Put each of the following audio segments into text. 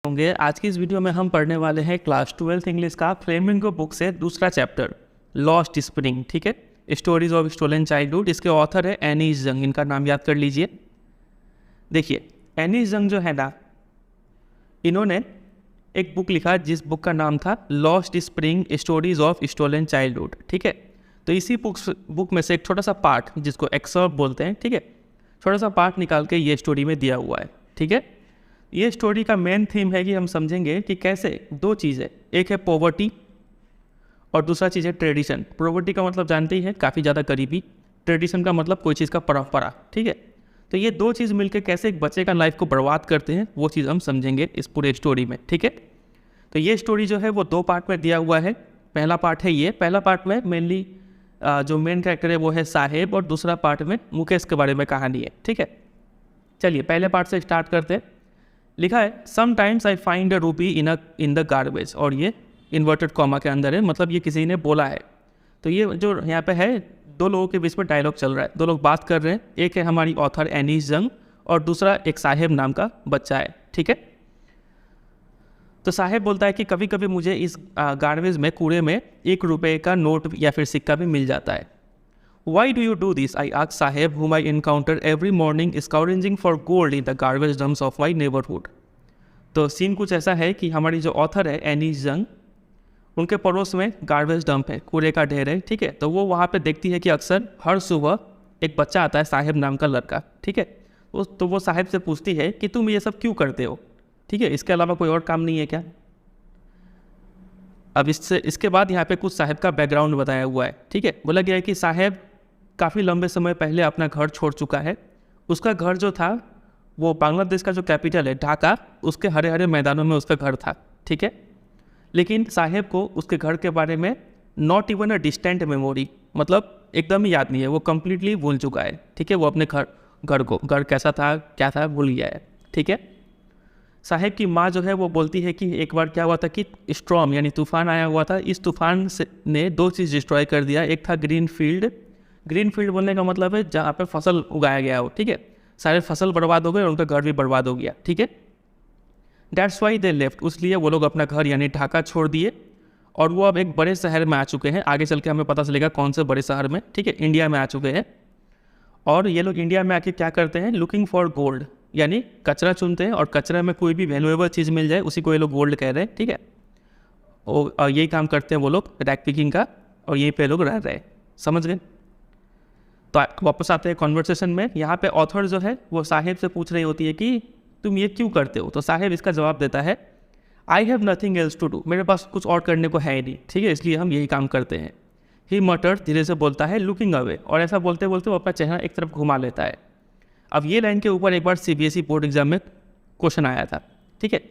होंगे। आज की इस वीडियो में हम पढ़ने वाले हैं क्लास 12th इंग्लिश का फ्लेमिंगो बुक से दूसरा चैप्टर लॉस्ट स्प्रिंग। ठीक है, स्टोरीज ऑफ स्टोलन चाइल्डहुड। इसके ऑथर है एनी जंग, इनका नाम याद कर लीजिए। देखिए एनी जंग जो है ना, इन्होंने एक बुक लिखा जिस बुक का नाम था lost spring stories of stolen childhood. ठीक है, तो इसी बुक में से एक छोटा सा पार्ट जिसको एक्सर्प्ट बोलते हैं, ठीक है, छोटा सा पार्ट निकाल के ये स्टोरी में दिया हुआ है। ठीक है, ये स्टोरी का मेन थीम है कि हम समझेंगे कि कैसे दो चीज़ें, एक है पॉवर्टी और दूसरा चीज़ है ट्रेडिशन। पॉवर्टी का मतलब जानते ही हैं, काफ़ी ज़्यादा गरीबी। ट्रेडिशन का मतलब कोई चीज़ का परंपरा। ठीक है, तो ये दो चीज़ मिलकर कैसे एक बच्चे का लाइफ को बर्बाद करते हैं वो चीज़ हम समझेंगे इस पूरे स्टोरी में। ठीक है, तो ये स्टोरी जो है वो दो पार्ट में दिया हुआ है। पहला पार्ट है ये, पहला पार्ट में मेनली जो मेन कैरेक्टर है वो है साहेब, और दूसरा पार्ट में मुकेश के बारे में कहानी है। ठीक है, चलिए पहले पार्ट से स्टार्ट करते हैं। लिखा है समटाइम्स आई फाइंड अ रूपी इन द गार्बेज, और ये इन्वर्टेड कॉमा के अंदर है, मतलब ये किसी ने बोला है। तो ये जो यहाँ पे है, दो लोगों के बीच में डायलॉग चल रहा है, दो लोग बात कर रहे हैं। एक है हमारी ऑथर एनी जंग और दूसरा एक साहेब नाम का बच्चा है। ठीक है, तो साहेब बोलता है कि कभी कभी मुझे इस गार्बेज में, कूड़े में ₹1 का नोट या फिर सिक्का भी मिल जाता है। Why do you do this? I asked Saheb, whom I encounter every morning scrounging for gold in the garbage dumps of my neighborhood. तो सीन कुछ ऐसा है कि हमारी जो ऑथर है एनी जंग, उनके पड़ोस में गार्बेज डंप है, कूड़े का ढेर है। ठीक है, तो वो वहाँ पे देखती है कि अक्सर हर सुबह एक बच्चा आता है, साहेब नाम का लड़का। ठीक है, तो वो साहेब से पूछती है कि तुम ये सब क्यों करते हो। ठीक है, इसके अलावा कोई और काम नहीं है क्या। अब इसके बाद यहाँ पे कुछ साहेब का बैकग्राउंड बताया हुआ है। ठीक है, बोला गया है कि साहेब काफ़ी लंबे समय पहले अपना घर छोड़ चुका है। उसका घर जो था वो बांग्लादेश का जो कैपिटल है ढाका, उसके हरे हरे मैदानों में उसका घर था। ठीक है, लेकिन साहेब को उसके घर के बारे में not even a distant memory, मतलब एकदम ही याद नहीं है, वो कम्प्लीटली भूल चुका है। ठीक है, वो अपने घर कैसा था, क्या था, भूल गया है। ठीक है, साहेब की माँ जो है वो बोलती है कि एक बार क्या हुआ था कि स्टॉर्म यानी तूफान आया हुआ था। इस तूफान ने दो चीज़ डिस्ट्रॉय कर दिया। एक था ग्रीन फील्ड बोलने का मतलब है जहाँ पे फसल उगाया गया हो। ठीक है, सारे फसल बर्बाद हो गए और उनका घर भी बर्बाद हो गया। ठीक है, दैट्स वाई दे लेफ्ट, उसलिए वो लोग अपना घर यानी ढाका छोड़ दिए और वो अब एक बड़े शहर में आ चुके हैं। आगे चल के हमें पता चलेगा कौन से बड़े शहर में। ठीक है, इंडिया में आ चुके हैं। और ये लोग इंडिया में आके क्या करते हैं, लुकिंग फॉर गोल्ड, यानी कचरा चुनते हैं और कचरा में कोई भी वैल्यूएबल चीज़ मिल जाए उसी को ये लोग गोल्ड कह रहे हैं। ठीक है, और यही काम करते हैं वो लोग, रैक पिकिंग का, और यहीं पे लोग रह रहे हैं। समझ गए। तो वापस आते हैं कॉन्वर्सेशन में। यहाँ पे ऑथर जो है वो साहेब से पूछ रही होती है कि तुम ये क्यों करते हो। तो साहेब इसका जवाब देता है I have nothing else to do, मेरे पास कुछ और करने को है ही नहीं। ठीक है, इसलिए हम यही काम करते हैं। ही मटर, धीरे से बोलता है, लुकिंग अवे, और ऐसा बोलते बोलते वो अपना चेहरा एक तरफ घुमा लेता है। अब ये लाइन के ऊपर एक बार CBSE बोर्ड एग्जाम में क्वेश्चन आया था। ठीक है,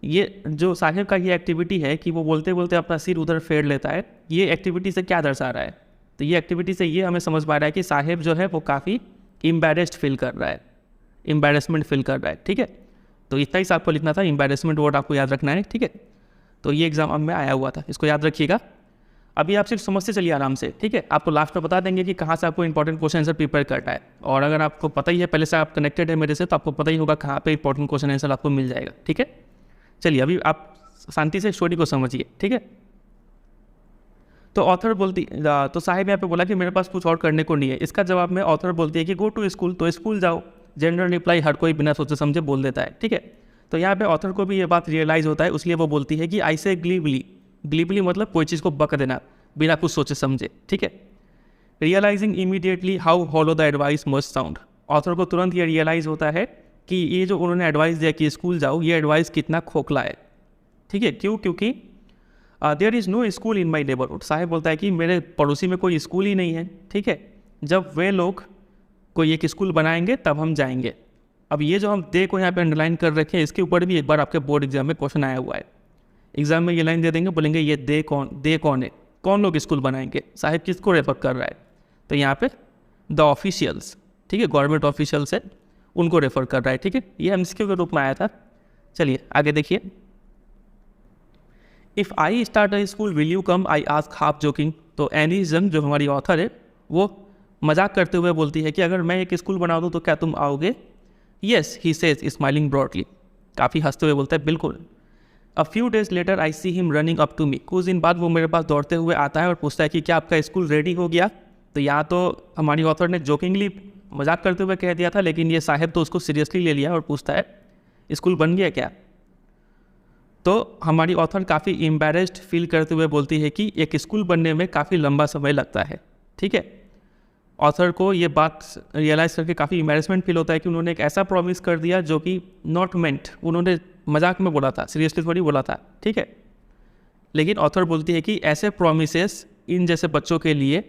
ये जो साहेब का ये एक्टिविटी है कि वो बोलते बोलते अपना सिर उधर फेर लेता है, ये एक्टिविटी से क्या दर्शा रहा है। तो ये एक्टिविटी से ये हमें समझ पा रहा है कि साहेब जो है वो काफ़ी एम्बैरेस्ड फील कर रहा है, एम्बैरेसमेंट फील कर रहा है। ठीक है, तो इतना ही आपको लिखना था, एम्बैरेसमेंट वर्ड आपको याद रखना है। ठीक है, तो ये एग्जाम में आया हुआ था, इसको याद रखिएगा। अभी आप सिर्फ समझते चलिए आराम से। ठीक है, आपको लास्ट में बता देंगे कि कहाँ से आपको इंपॉर्टेंट क्वेश्चन आंसर प्रिपेयर करना है, और अगर आपको पता ही है, पहले से आप कनेक्टेड है मेरे से, तो आपको पता ही होगा कहाँ पे इंपॉर्टेंट क्वेश्चन आंसर आपको मिल जाएगा। ठीक है, चलिए अभी आप शांति से स्टोरी को समझिए। ठीक है, तो साहिब यहाँ पे बोला कि मेरे पास कुछ और करने को नहीं है। इसका जवाब में ऑथर बोलती है कि गो टू स्कूल, तो स्कूल जाओ। जनरल रिप्लाई हर कोई बिना सोचे समझे बोल देता है। ठीक है, तो यहाँ पे ऑथर को भी ये बात रियलाइज़ होता है, इसलिए वो बोलती है कि आई से ग्लीबली मतलब कोई चीज़ को बक देना बिना कुछ सोचे समझे। ठीक है, realising immediately how hollow the advice must sound, author को तुरंत ये रियलाइज़ होता है कि ये जो उन्होंने एडवाइस दिया कि स्कूल जाओ, ये एडवाइस कितना खोखला है। ठीक है, क्योंकि there is no school in my neighbourhood, Saheb बोलता है कि मेरे पड़ोसी में कोई स्कूल ही नहीं है। ठीक है, जब वे लोग कोई एक स्कूल बनाएंगे तब हम जाएंगे। अब ये जो हम दे को यहाँ पे अंडरलाइन कर रखे हैं, इसके ऊपर भी एक बार आपके बोर्ड एग्जाम में क्वेश्चन आया हुआ है। एग्जाम में ये लाइन दे देंगे, बोलेंगे ये दे कौन है, कौन लोग स्कूल बनाएंगे, साहेब किसको रेफर कर रहा है। तो यहाँ पे द ऑफिशियल्स, ठीक है, गवर्नमेंट ऑफिशियल्स है, उनको रेफर कर रहा है। ठीक है, ये MCQ के रूप में आया था। चलिए आगे देखिए। If I start a school will you come, I ask half joking. तो एनी जंग जो हमारी ऑथर है वो मजाक करते हुए बोलती है कि अगर मैं एक स्कूल बना दूँ तो क्या तुम आओगे। Yes he says smiling broadly. काफ़ी हंसते हुए बोलता है बिल्कुल। A few days later I see him running up to me. कुछ दिन बाद वो मेरे पास दौड़ते हुए आता है और पूछता है कि क्या आपका स्कूल रेडी हो गया। तो यहाँ तो हमारी ऑथर ने जोकिंगली मजाक करते हुए कह दिया था, लेकिन ये साहब तो उसको सीरियसली ले लिया और पूछता है स्कूल बन गया क्या। तो हमारी ऑथर काफ़ी एम्बैरेस्ड फील करते हुए बोलती है कि एक स्कूल बनने में काफ़ी लंबा समय लगता है। ठीक है, ऑथर को ये बात रियलाइज़ करके काफ़ी एम्बैरेसमेंट फील होता है कि उन्होंने एक ऐसा प्रॉमिस कर दिया जो कि नॉट मेंट, उन्होंने मजाक में बोला था, सीरियसली थोड़ी बोला था। ठीक है, लेकिन ऑथर बोलती है कि ऐसे प्रॉमिसेस इन जैसे बच्चों के लिए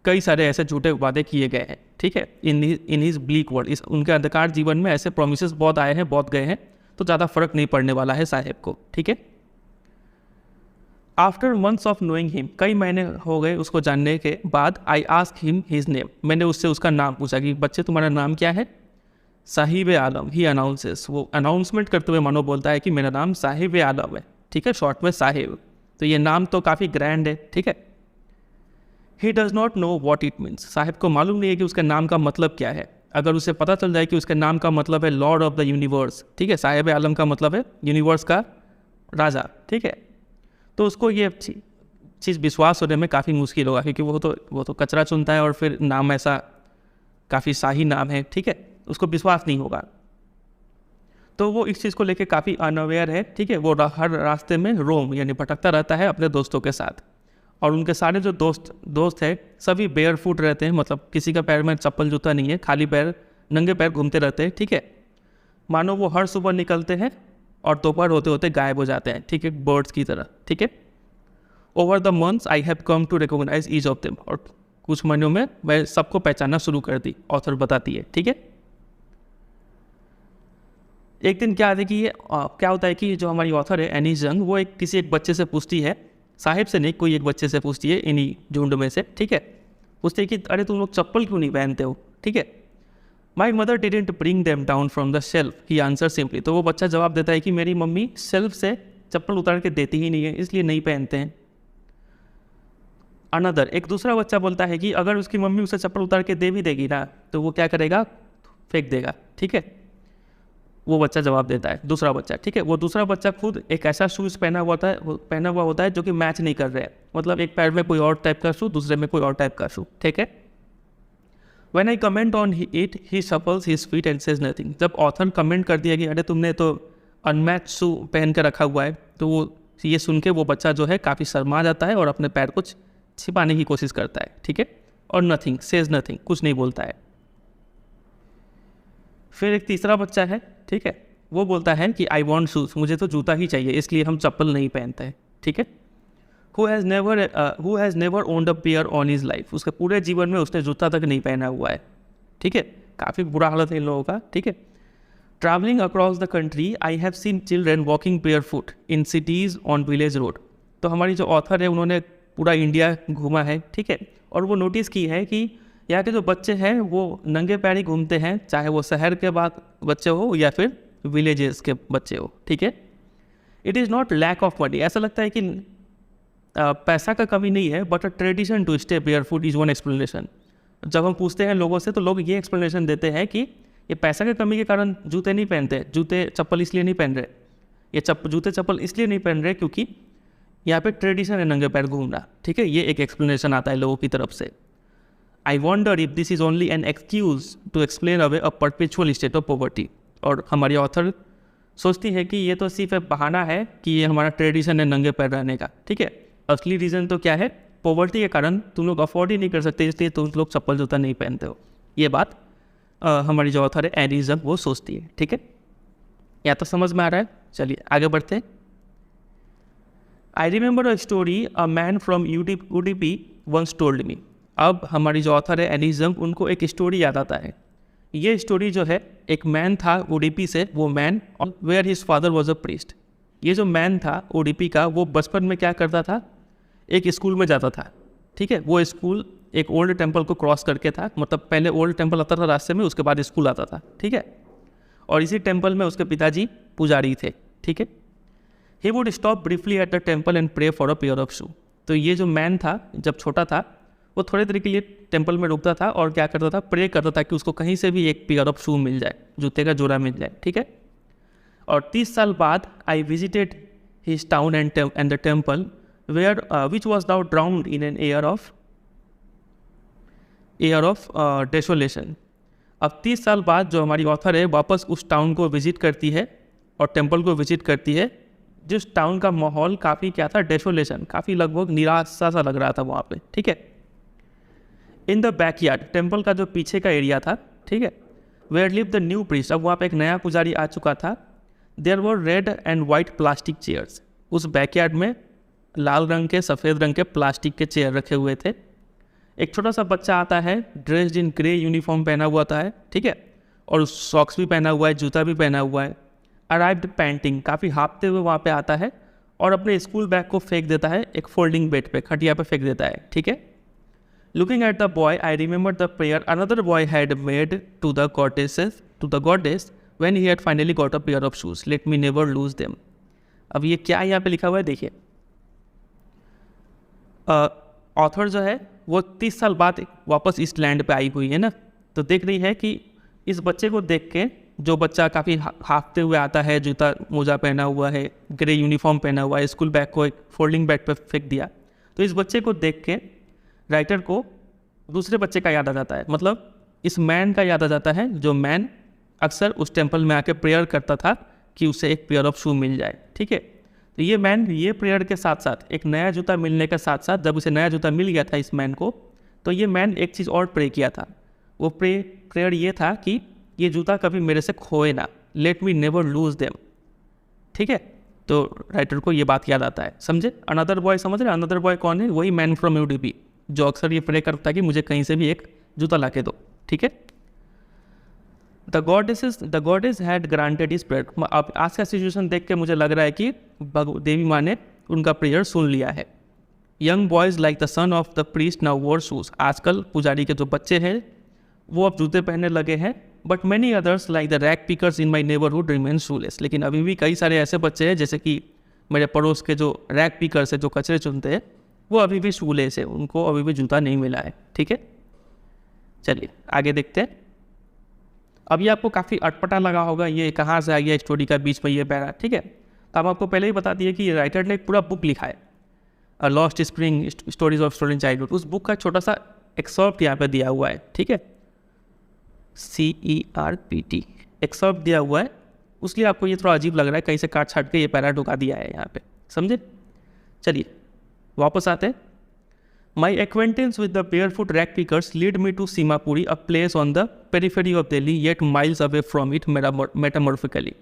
कई सारे ऐसे झूठे वादे किए गए हैं। ठीक है, इन हिज ब्लीक वर्ल्ड, इस उनके अंधकार जीवन में ऐसे प्रॉमिसेस बहुत आए हैं, बहुत गए हैं, तो ज़्यादा फर्क नहीं पड़ने वाला है साहेब को। ठीक है, after months of knowing him, कई महीने हो गए उसको जानने के बाद, I ask him his name, मैंने उससे उसका नाम पूछा कि बच्चे तुम्हारा नाम क्या है। साहिब आलम, ही अनाउंसेस, वो अनाउंसमेंट करते हुए मानो बोलता है कि मेरा नाम साहिब आलम है। ठीक है, शॉर्ट में साहिब, तो ये नाम तो काफ़ी ग्रैंड है। ठीक है, he does not know what it means, Sahib को मालूम नहीं है कि उसके नाम का मतलब क्या है। अगर उसे पता चल जाए कि उसके नाम का मतलब है लॉर्ड ऑफ द यूनिवर्स, ठीक है, साहिब आलम का मतलब है यूनिवर्स का राजा। ठीक है, तो उसको ये चीज़ विश्वास होने में काफ़ी मुश्किल होगा, क्योंकि वो तो कचरा चुनता है और फिर नाम ऐसा काफ़ी शाही नाम है। ठीक है, उसको विश्वास नहीं होगा, तो वो इस चीज़ को लेके काफ़ी अनअवेयर है। ठीक है, वो हर रास्ते में रोम यानी भटकता रहता है अपने दोस्तों के साथ, और उनके सारे जो दोस्त हैं सभी बेयर फुट रहते हैं, मतलब किसी का पैर में चप्पल जूता नहीं है, खाली पैर नंगे पैर घूमते रहते हैं। ठीक है, मानो वो हर सुबह निकलते हैं और दोपहर होते होते गायब हो जाते हैं। ठीक है, बर्ड्स की तरह। ठीक है, over the months I have come to recognise each of them, और कुछ महीनों में मैं सबको पहचानना शुरू कर दी, ऑथर बताती है। ठीक है, एक दिन क्या होता है कि जो हमारी ऑथर है एनी जंग, वो किसी एक बच्चे से पूछती है, साहिब से नहीं, कोई एक बच्चे से पूछती है इन्हीं झुंड में से। ठीक है, पूछती है कि अरे तुम लोग चप्पल क्यों नहीं पहनते हो। ठीक है, my mother didn't bring them down from the shelf, he answer simply, तो वो बच्चा जवाब देता है कि मेरी मम्मी शेल्फ से चप्पल उतार के देती ही नहीं है, इसलिए नहीं पहनते हैं। अनदर, एक दूसरा बच्चा बोलता है कि अगर उसकी मम्मी उसे चप्पल उतार के दे भी देगी ना, तो वो क्या करेगा, फेंक देगा। ठीक है, वो बच्चा जवाब देता है, दूसरा बच्चा। ठीक है, वो दूसरा बच्चा खुद एक ऐसा शूज़ पहना हुआ होता है जो कि मैच नहीं कर रहे हैं, मतलब एक पैर में कोई और टाइप का शू, दूसरे में कोई और टाइप का शू। ठीक है, when I comment on it he shuffles his feet and says nothing, जब ऑथर कमेंट कर दिया कि अरे तुमने तो अनमैच शू पहन कर रखा हुआ है, तो वो ये सुन के वो बच्चा जो है काफ़ी शर्मा जाता है और अपने पैर कुछ छिपाने की कोशिश करता है। ठीक है, और नथिंग, सेज नथिंग, कुछ नहीं बोलता है। फिर एक तीसरा बच्चा है, ठीक है, वो बोलता है कि आई वॉन्ट शूज़, मुझे तो जूता ही चाहिए, इसलिए हम चप्पल नहीं पहनते हैं। ठीक है, who has never owned a pair on his life, उसके पूरे जीवन में उसने जूता तक नहीं पहना हुआ है। ठीक है, काफ़ी बुरा हालत है इन लोगों का। ठीक है, travelling across the country I have seen children walking bear foot in cities on village road, तो हमारी जो ऑथर है उन्होंने पूरा इंडिया घूमा है। ठीक है, और वो नोटिस की है कि यहाँ के जो बच्चे हैं वो नंगे पैर ही घूमते हैं, चाहे वो शहर के बाद बच्चे हो या फिर विलेजेस के बच्चे हो। ठीक है, it is not lack of money, ऐसा लगता है कि पैसा का कमी नहीं है, but a tradition to stay barefoot is one explanation. जब हम पूछते हैं लोगों से तो लोग ये एक्सप्लेनेशन देते हैं कि ये पैसा की कमी के कारण जूते नहीं पहनते, जूते चप्पल इसलिए नहीं पहन रहे, ये जूते चप्पल इसलिए नहीं पहन रहे क्योंकि यहाँ पे ट्रेडिशन है नंगे पैर घूमना। ठीक है, ये एक एक्सप्लेनेशन आता है लोगों की तरफ से। I wonder if this is only an excuse to explain away a perpetual state of poverty, और हमारी ऑथर सोचती है कि ये तो सिर्फ एक बहाना है कि ये हमारा ट्रेडिशन है नंगे पैर रहने का। ठीक है, असली रीज़न तो क्या है, पॉवर्टी के कारण तुम लोग अफोर्ड ही नहीं कर सकते, इसलिए तुम लोग चप्पल जूता नहीं पहनते हो। ये बात हमारी जो ऑथर है एनिज्म वो सोचती है। ठीक है, या तो समझ में आ रहा है, चलिए आगे बढ़ते हैं। I remember a story a man from UDP once told me, अब हमारी जो ऑथर है एनिज्म उनको एक स्टोरी याद आता है। ये स्टोरी जो है, एक मैन था UDP से, वो man where his father was a priest. ये जो मैन था UDP का, वो बचपन में क्या करता था, एक स्कूल में जाता था। ठीक है, वो स्कूल एक ओल्ड टेम्पल को क्रॉस करके था, मतलब पहले ओल्ड टेम्पल आता था रास्ते में, उसके बाद स्कूल आता था। ठीक है, और इसी टेम्पल में उसके पिताजी पुजारी थे। ठीक है, he would stop briefly at the temple and pray for a pair of shoe, तो ये जो मैन था जब छोटा था वो थोड़े देर के लिए टेम्पल में रुकता था और क्या करता था, प्रे करता था कि उसको कहीं से भी एक पेयर ऑफ शू मिल जाए, जूते का जोड़ा मिल जाए। ठीक है, और 30 साल बाद I visited his town and the temple where which was now drowned in an air of desolation. अब 30 साल बाद जो हमारी ऑथर है वापस उस टाउन को विजिट करती है और टेम्पल को विजिट करती है, जिस टाउन का माहौल काफ़ी क्या था, डेसोलेशन, काफ़ी लगभग निराशा सा लग रहा था वहाँ पे, ठीक है। इन द बैकयार्ड, टेम्पल का जो पीछे का एरिया था, ठीक है, where live the new priest, अब वहाँ पे एक नया पुजारी आ चुका था। There were red and white plastic chairs, उस बैकयार्ड में लाल रंग के सफ़ेद रंग के प्लास्टिक के चेयर रखे हुए थे। एक छोटा सा बच्चा आता है, ड्रेस्ड इन ग्रे यूनिफॉर्म पहना हुआ था है, ठीक है, और सॉक्स भी पहना हुआ है, जूता भी पहना हुआ है। अराइव्ड पैंटिंग, काफ़ी हाँफते हुए वहाँ पे आता है और अपने स्कूल बैग को फेंक देता है एक फोल्डिंग बेड पे, खटिया पे फेंक देता है, ठीक है। Looking at the boy I remember the prayer another boy had made to the goddess when he had finally got a pair of shoes, let me never lose them. अब ये क्या यहाँ पे लिखा हुआ है देखिए, ऑथर जो है वो 30 साल बाद वापस इस लैंड पे आई हुई है ना, तो देख रही है कि इस बच्चे को देख के, जो बच्चा काफ़ी हाँफते हुए आता है, जूता मोजा पहना हुआ है, ग्रे यूनिफॉर्म पहना हुआ है, स्कूल बैग को एक फोल्डिंग बेड पे फेंक दिया, तो इस बच्चे को देख के राइटर को दूसरे बच्चे का याद आ जाता है, मतलब इस मैन का याद आ जाता है, जो मैन अक्सर उस टेम्पल में आके प्रेयर करता था कि उसे एक पेयर ऑफ शू मिल जाए, ठीक है। तो ये मैन ये प्रेयर के साथ साथ, एक नया जूता मिलने के साथ साथ, जब उसे नया जूता मिल गया था इस मैन को, तो ये मैन एक चीज़ और प्रे किया था। वो प्रेयर ये था कि ये जूता कभी मेरे से खोए ना, late me never lose them, ठीक है। तो राइटर को ये बात याद आता है, समझे। अनदर बॉय, समझ रहे, अनदर बॉय कौन है, वही मैन फ्रॉम यूडीपी, जो अक्सर ये प्रे करता है कि मुझे कहीं से भी एक जूता ला के दो, ठीक है। The goddess had granted his prayer. अब आज का सिचुएशन देख के मुझे लग रहा है कि देवी माँ ने उनका प्रेयर सुन लिया है। Young boys like the son of the priest now वोर शूज़, आजकल पुजारी के जो बच्चे हैं वो अब जूते पहनने लगे हैं। But many others like the rag pickers in my neighbourhood remain shoelace, लेकिन अभी भी कई सारे ऐसे बच्चे हैं जैसे कि मेरे पड़ोस के जो रैग पिकर्स है, जो कचरे चुनते हैं, वो अभी भी शूलेस है, उनको अभी भी जूता नहीं मिला है, ठीक है। चलिए आगे देखते हैं। अभी आपको काफ़ी अटपटा लगा होगा, ये कहाँ से आ गया स्टोरी का बीच में ये पैरा, ठीक है। तो हम आपको पहले ही बता दिए कि राइटर ने एक पूरा बुक लिखा है, a lost spring stories of stolen childhood. उस बुक का छोटा सा एक्सर्प्ट यहाँ पे दिया हुआ है, ठीक है, CERPT एक्सर्प्ट दिया हुआ है, उसलिए आपको ये थोड़ा अजीब लग रहा है, कहीं से काट छाट के ये पैरा ढुका दिया है यहाँ पे, समझे। चलिए वापस आते हैं। My acquaintance with the barefoot rag pickers lead me to Simapuri, a place on the periphery of Delhi, yet miles away from it metamorphically.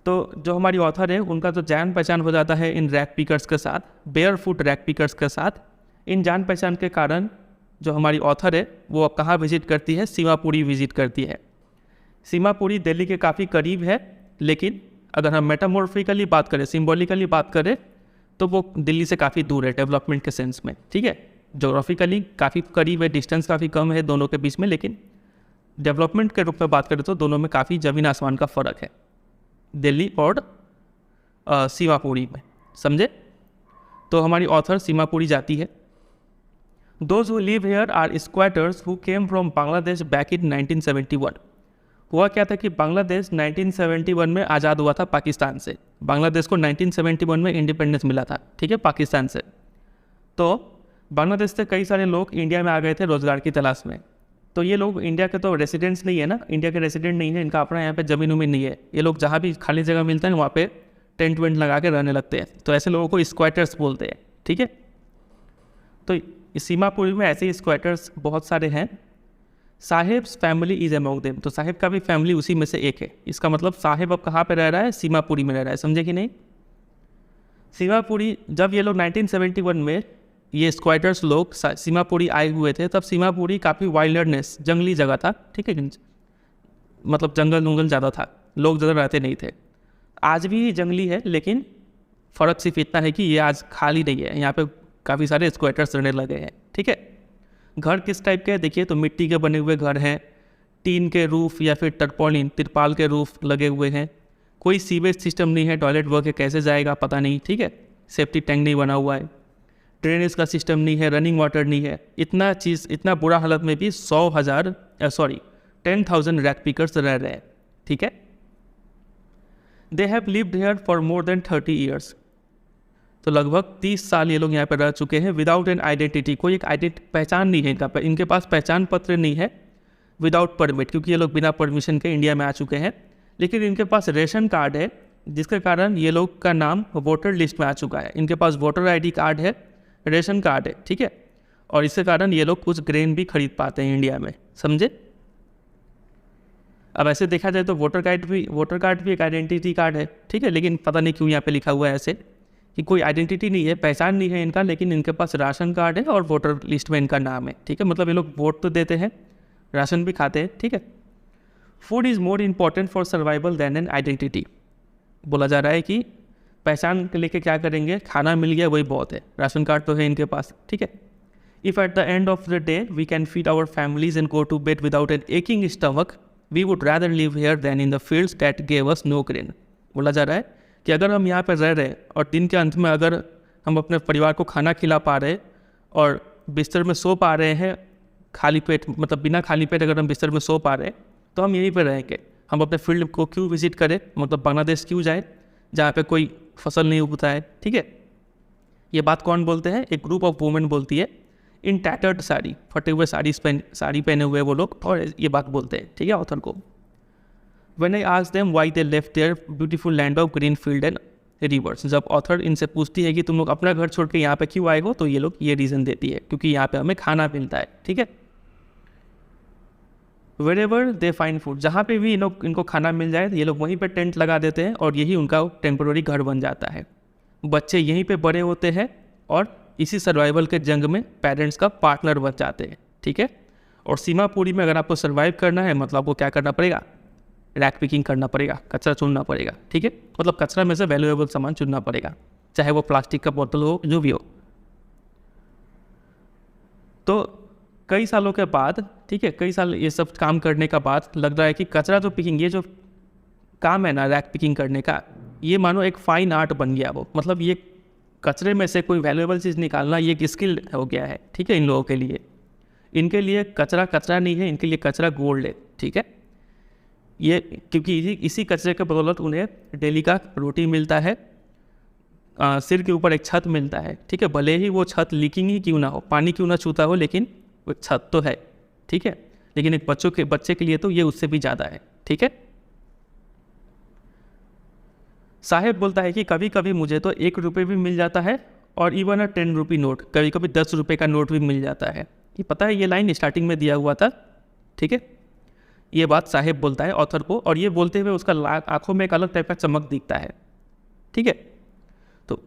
तो जो हमारी ऑथर है उनका तो जान पहचान हो जाता है इन रैग पिकर्स के साथ, बेयरफुट रैग पिकर्स के साथ। इन जान पहचान के कारण जो हमारी ऑथर है वो कहाँ विजिट करती है, सीमापुरी विजिट करती है। सीमापुरी दिल्ली के काफ़ी करीब है, लेकिन अगर हम मेटामॉर्फिकली बात करें, सिम्बॉलिकली बात करें, तो वो दिल्ली से काफ़ी दूर है डेवलपमेंट के सेंस में, ठीक है। जोग्राफिकली काफ़ी करीब है, डिस्टेंस काफ़ी कम है दोनों के बीच में, लेकिन डेवलपमेंट के रूप में बात करें तो दोनों में काफ़ी ज़मीन आसमान का फ़र्क है, दिल्ली और सीमापुरी में, समझे। तो हमारी ऑथर सीमापुरी जाती है। Those who live here are squatters who came from Bangladesh back in 1971। हुआ क्या था कि बांग्लादेश 1971 में आज़ाद हुआ था पाकिस्तान से। बांग्लादेश को 1971 में इंडिपेंडेंस मिला था, ठीक है, पाकिस्तान से। तो बांग्लादेश से कई सारे लोग इंडिया में आ गए थे रोज़गार की तलाश में। तो ये लोग इंडिया के तो रेसिडेंट्स नहीं है ना, इंडिया के रेसिडेंट नहीं है, इनका अपना यहाँ पे ज़मीन उमीन नहीं है। ये लोग जहाँ भी खाली जगह मिलता है वहाँ पे टेंट वेंट लगा के रहने लगते हैं, तो ऐसे लोगों को स्क्वाटर्स बोलते हैं, ठीक है। तो सीमापुरी में ऐसे ही स्क्वाटर्स बहुत सारे हैं। Saheb's family is among them, तो साहेब का भी फैमिली उसी में से एक है। इसका मतलब साहेब अब कहाँ पे रह रहा है, सीमापुरी में रह रहा है, समझे कि नहीं। सीमापुरी, जब ये लोग 1971 में ये स्क्वाटर्स लोग सीमापुरी आए हुए थे, तब सीमापुरी काफ़ी वाइल्डनेस, जंगली जगह था, ठीक है, मतलब जंगल उंगल ज़्यादा था, लोग ज़्यादा रहते नहीं थे। आज भी जंगली है, लेकिन फ़र्क सिर्फ इतना है कि ये आज खाली नहीं है, यहाँ पे काफ़ी सारे स्क्वाटर्स रहने लगे हैं, ठीक है। घर किस टाइप के हैं देखिए, तो मिट्टी के बने हुए घर हैं, टीन के रूफ या फिर टर्पॉलिन तिरपाल के रूफ लगे हुए हैं। कोई सीवेज सिस्टम नहीं है, टॉयलेट वर्क कैसे जाएगा पता नहीं, ठीक है। सेफ्टी टैंक नहीं बना हुआ है, ड्रेनेज का सिस्टम नहीं है, रनिंग वाटर नहीं है। इतना बुरा हालत में भी 10,000 रैग पिकर्स रह रहे हैं, ठीक है। They have lived here for more than 30 years. तो लगभग 30 साल ये लोग यहाँ पर रह चुके हैं। विदाउट एन आइडेंटिटी, कोई एक पहचान नहीं है इनका, इनके पास पहचान पत्र नहीं है। विदाउट परमिट, क्योंकि ये लोग बिना परमिशन के इंडिया में आ चुके हैं। लेकिन इनके पास रेशन कार्ड है, जिसके कारण ये लोग का नाम वोटर लिस्ट में आ चुका है। इनके पास वोटर आईडी कार्ड है, रेशन कार्ड है, ठीक है। और इसके कारण ये लोग कुछ ग्रेन भी खरीद पाते हैं इंडिया में, समझे। अब ऐसे देखा जाए तो वोटर कार्ड भी एक आइडेंटिटी कार्ड है, ठीक है। लेकिन पता नहीं क्यों यहाँ पे लिखा हुआ है ऐसे कि कोई आइडेंटिटी नहीं है, पहचान नहीं है इनका, लेकिन इनके पास राशन कार्ड है और वोटर लिस्ट में इनका नाम है, ठीक है। मतलब ये लोग वोट तो देते हैं, राशन भी खाते हैं, ठीक है। Food is more important for survival than an identity. बोला जा रहा है कि पहचान के लेके क्या करेंगे, खाना मिल गया वही बहुत है, राशन कार्ड तो है इनके पास, ठीक है। If at the end of the day we can feed our families and go to bed without an aching stomach, we would rather live here than in the fields that gave us no grain. बोला जा रहा है कि अगर हम यहाँ पर रह रहे और दिन के अंत में अगर हम अपने परिवार को खाना खिला पा रहे और बिस्तर में सो पा रहे हैं खाली पेट, मतलब बिना खाली पेट अगर हम बिस्तर में सो पा रहे हैं, तो हम यहीं पर रहेंगे। हम अपने फील्ड को क्यों विजिट करें, मतलब बांग्लादेश क्यों जाए जहाँ पे कोई फसल नहीं उगता है, ठीक है। ये बात कौन बोलते हैं, एक ग्रुप ऑफ वुमेन बोलती है, इन टैटर्ड साड़ी, फटे हुए साड़ी पहने हुए वो लोग, और ये बात बोलते हैं, ठीक है, ऑथर को। When I asked them why they left their beautiful land of green field and rivers, जब ऑथर इनसे पूछती है कि तुम लोग अपना घर छोड़ के यहाँ पे क्यों आए हो, तो ये लोग ये रीज़न देती है, क्योंकि यहाँ पे हमें खाना मिलता है, ठीक है। Wherever they find food, जहाँ पे भी इनको खाना मिल जाए ये लोग वहीं पे टेंट लगा देते हैं और यही उनका टेम्पोररी घर बन जाता है। बच्चे यहीं पे बड़े होते हैं और इसी सर्वाइवल के जंग में पेरेंट्स का पार्टनर बन जाते हैं, ठीक है। और सीमापुरी में अगर आपको सर्वाइव करना है, मतलब आपको क्या करना पड़ेगा, रैक पिकिंग करना पड़ेगा, कचरा चुनना पड़ेगा, ठीक है। मतलब कचरा में से वैल्यूएबल सामान चुनना पड़ेगा, चाहे वो प्लास्टिक का बोतल हो, जो भी हो। तो कई सालों के बाद, ठीक है, कई साल ये सब काम करने का बाद लग रहा है कि कचरा जो पिकिंग, ये जो काम है ना रैक पिकिंग करने का, ये मानो एक फाइन आर्ट बन गया वो। मतलब ये कचरे में से कोई वैल्यूएबल चीज़ निकालना ये एक स्किल हो गया है, ठीक है। इन लोगों के लिए, इनके लिए कचरा नहीं है, इनके लिए कचरा गोल्ड है, ठीक है। ये क्योंकि इसी कचरे के बदौलत उन्हें डेली का रोटी मिलता है, सिर के ऊपर एक छत मिलता है, ठीक है। भले ही वो छत लीकिंग ही क्यों ना हो, पानी क्यों ना छूता हो, लेकिन वो छत तो है, ठीक है। लेकिन एक बच्चे के लिए तो ये उससे भी ज़्यादा है, ठीक है। साहेब बोलता है कि कभी कभी मुझे तो 1 रुपये भी मिल जाता है और इवन अ 10 रुपी नोट, कभी कभी 10 रुपये का नोट भी मिल जाता है। ये पता है, ये लाइन स्टार्टिंग में दिया हुआ था, ठीक है। ये बात साहेब बोलता है ऑथर को, और ये बोलते हुए उसका आंखों में एक अलग टाइप का चमक दिखता है, ठीक है। तो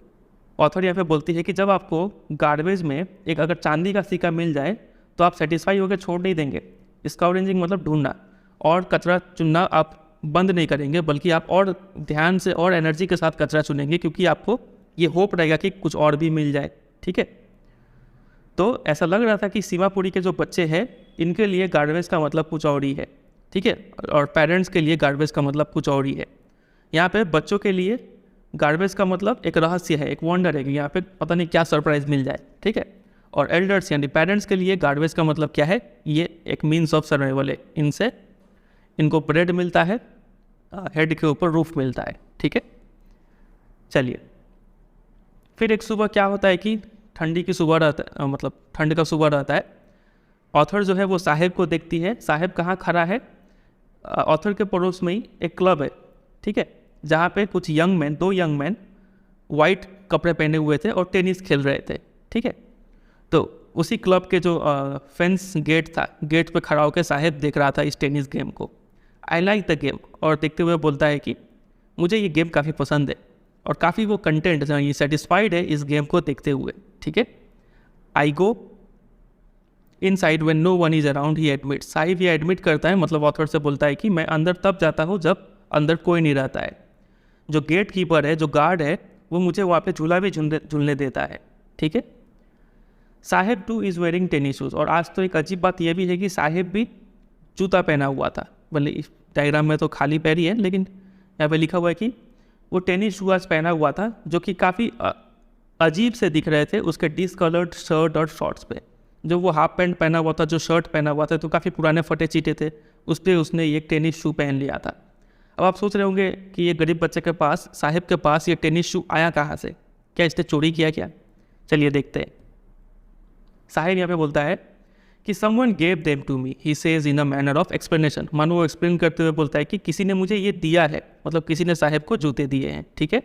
ऑथर यहाँ पे बोलती है कि जब आपको गार्बेज में एक अगर चांदी का सिक्का मिल जाए तो आप सेटिस्फाई होकर छोड़ नहीं देंगे। स्काउरेंजिंग मतलब ढूंढना, और कचरा चुनना आप बंद नहीं करेंगे, बल्कि आप और ध्यान से और एनर्जी के साथ कचरा चुनेंगे, क्योंकि आपको ये होप रहेगा कि कुछ और भी मिल जाए, ठीक है। तो ऐसा लग रहा था कि सीमापुरी के जो बच्चे हैं इनके लिए गार्बेज का मतलब कुछ और ही है, ठीक है, और पेरेंट्स के लिए गार्बेज का मतलब कुछ और ही है। यहाँ पे बच्चों के लिए गार्बेज का मतलब एक रहस्य है, एक वंडर है कि यहाँ पे पता नहीं क्या सरप्राइज मिल जाए, ठीक है। और एल्डर्स यानी पेरेंट्स के लिए गार्बेज का मतलब क्या है, ये एक मीन्स ऑफ सर्वाइवल है। इनसे इनको ब्रेड मिलता है, हेड के ऊपर रूफ मिलता है, ठीक है। चलिए, फिर एक सुबह क्या होता है कि ठंडी की सुबह रहता है, मतलब ठंड का सुबह रहता है। ऑथर जो है वो साहेब को देखती है। साहेब कहाँ खड़ा है, ऑथर के पड़ोस में ही एक क्लब है, ठीक है, जहाँ पे कुछ दो यंग मैन वाइट कपड़े पहने हुए थे और टेनिस खेल रहे थे, ठीक है। तो उसी क्लब के जो फेंस गेट था, गेट पे खड़ा होकर साहेब देख रहा था इस टेनिस गेम को। आई लाइक द गेम, और देखते हुए बोलता है कि मुझे ये गेम काफ़ी पसंद है, और काफ़ी वो कंटेंट ये सेटिस्फाइड है इस गेम को देखते हुए, ठीक है। I go inside when no one is around, he admit. Sahib ये एडमिट करता है, मतलब ऑथर से बोलता है कि मैं अंदर तब जाता हूँ जब अंदर कोई नहीं रहता है। जो गेट कीपर है, जो गार्ड है, वो मुझे वहाँ पे झूला भी झूलने देता है, ठीक है। Saheb too is wearing tennis shoes, और आज तो एक अजीब बात यह भी है कि साहेब भी जूता पहना हुआ था। भले इस डायग्राम में तो खाली पैर ही है, लेकिन यहाँ पे लिखा हुआ है कि वो टेनिस शूज़ पहना हुआ था, जो कि काफ़ी अजीब से दिख रहे थे उसके डिसकलर्ड शर्ट और शॉर्ट्स पे। जो वो हाफ पैंट पहना हुआ था, जो शर्ट पहना हुआ था, तो काफ़ी पुराने फटे चीटे थे, उस पर उसने एक टेनिस शू पहन लिया था। अब आप सोच रहे होंगे कि ये गरीब बच्चे के पास, साहिब के पास ये टेनिस शू आया कहाँ से, क्या इसने चोरी किया क्या? चलिए देखते हैं। साहिब यहाँ पे बोलता है कि someone gave them to me, he says in a manner of explanation. मानो वो एक्सप्लेन करते हुए बोलता है कि किसी ने मुझे ये दिया है, मतलब किसी ने साहिब को जूते दिए हैं, ठीक है।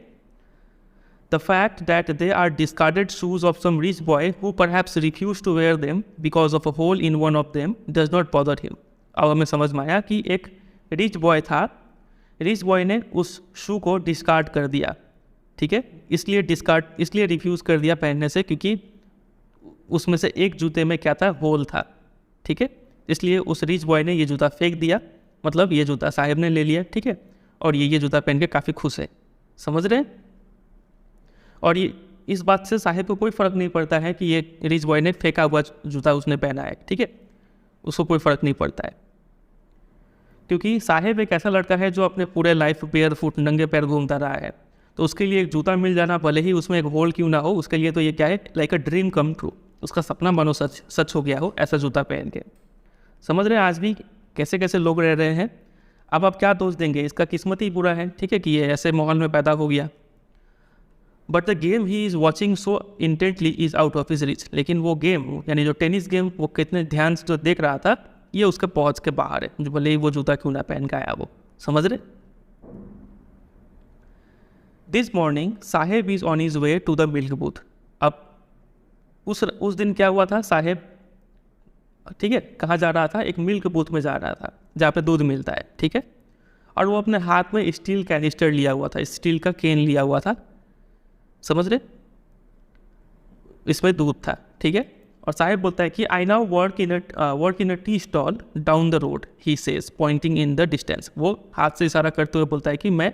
The fact that they are discarded shoes of some rich boy who perhaps refuse to wear them because of a hole in one of them does not bother him. अब हमें समझ में आया कि एक रिच बॉय था, rich boy ने उस शू को डिस्कार्ड कर दिया, ठीक है। इसलिए रिफ्यूज़ कर दिया पहनने से क्योंकि उसमें से एक जूते में क्या था, होल था, ठीक है। इसलिए उस रिच बॉय ने ये जूता फेंक दिया, मतलब ये जूता साहिब ने ले लिया, ठीक है। और ये जूता पहन के काफ़ी खुश है, समझ रहे हैं। और ये इस बात से साहिब को कोई फ़र्क नहीं पड़ता है कि ये रिच बॉय ने फेंका हुआ जूता उसने पहना है, ठीक है, उसको कोई फ़र्क नहीं पड़ता है। क्योंकि साहिब एक ऐसा लड़का है जो अपने पूरे लाइफ बेयर फुट, नंगे पैर घूमता रहा है, तो उसके लिए एक जूता मिल जाना, भले ही उसमें एक होल क्यों ना हो, उसके लिए तो ये क्या है, like a dream come true. उसका सपना मानो सच हो गया हो, ऐसा जूता पहन के। समझ रहे हैं आज भी कैसे कैसे लोग रह रहे हैं। अब आप क्या दोष देंगे, इसका किस्मत ही बुरा है, ठीक है, कि ये ऐसे माहौल में पैदा हो गया। But the game he is watching so intently is out of his reach. लेकिन वो गेम, यानी जो टेनिस गेम, वो कितने ध्यान से जो देख रहा था, ये उसके पहुँच के बाहर है, जो भले ही वो जूता क्यों ना पहन के आया वो, समझ रहे। This morning Saheb is on his way to the milk booth. अब उस दिन क्या हुआ था, साहेब, ठीक है, कहाँ जा रहा था, एक मिल्क बूथ में जा रहा था जहाँ पे दूध मिलता है, ठीक है। और वो अपने हाथ में स्टील कैनिस्टर लिया हुआ था, स्टील का केन लिया हुआ था, समझ रहे, इसमें दूध था, ठीक है। और साहेब बोलता है कि I now work in a tea stall down the road, he says pointing in the distance. वो हाथ से इशारा करते हुए बोलता है कि मैं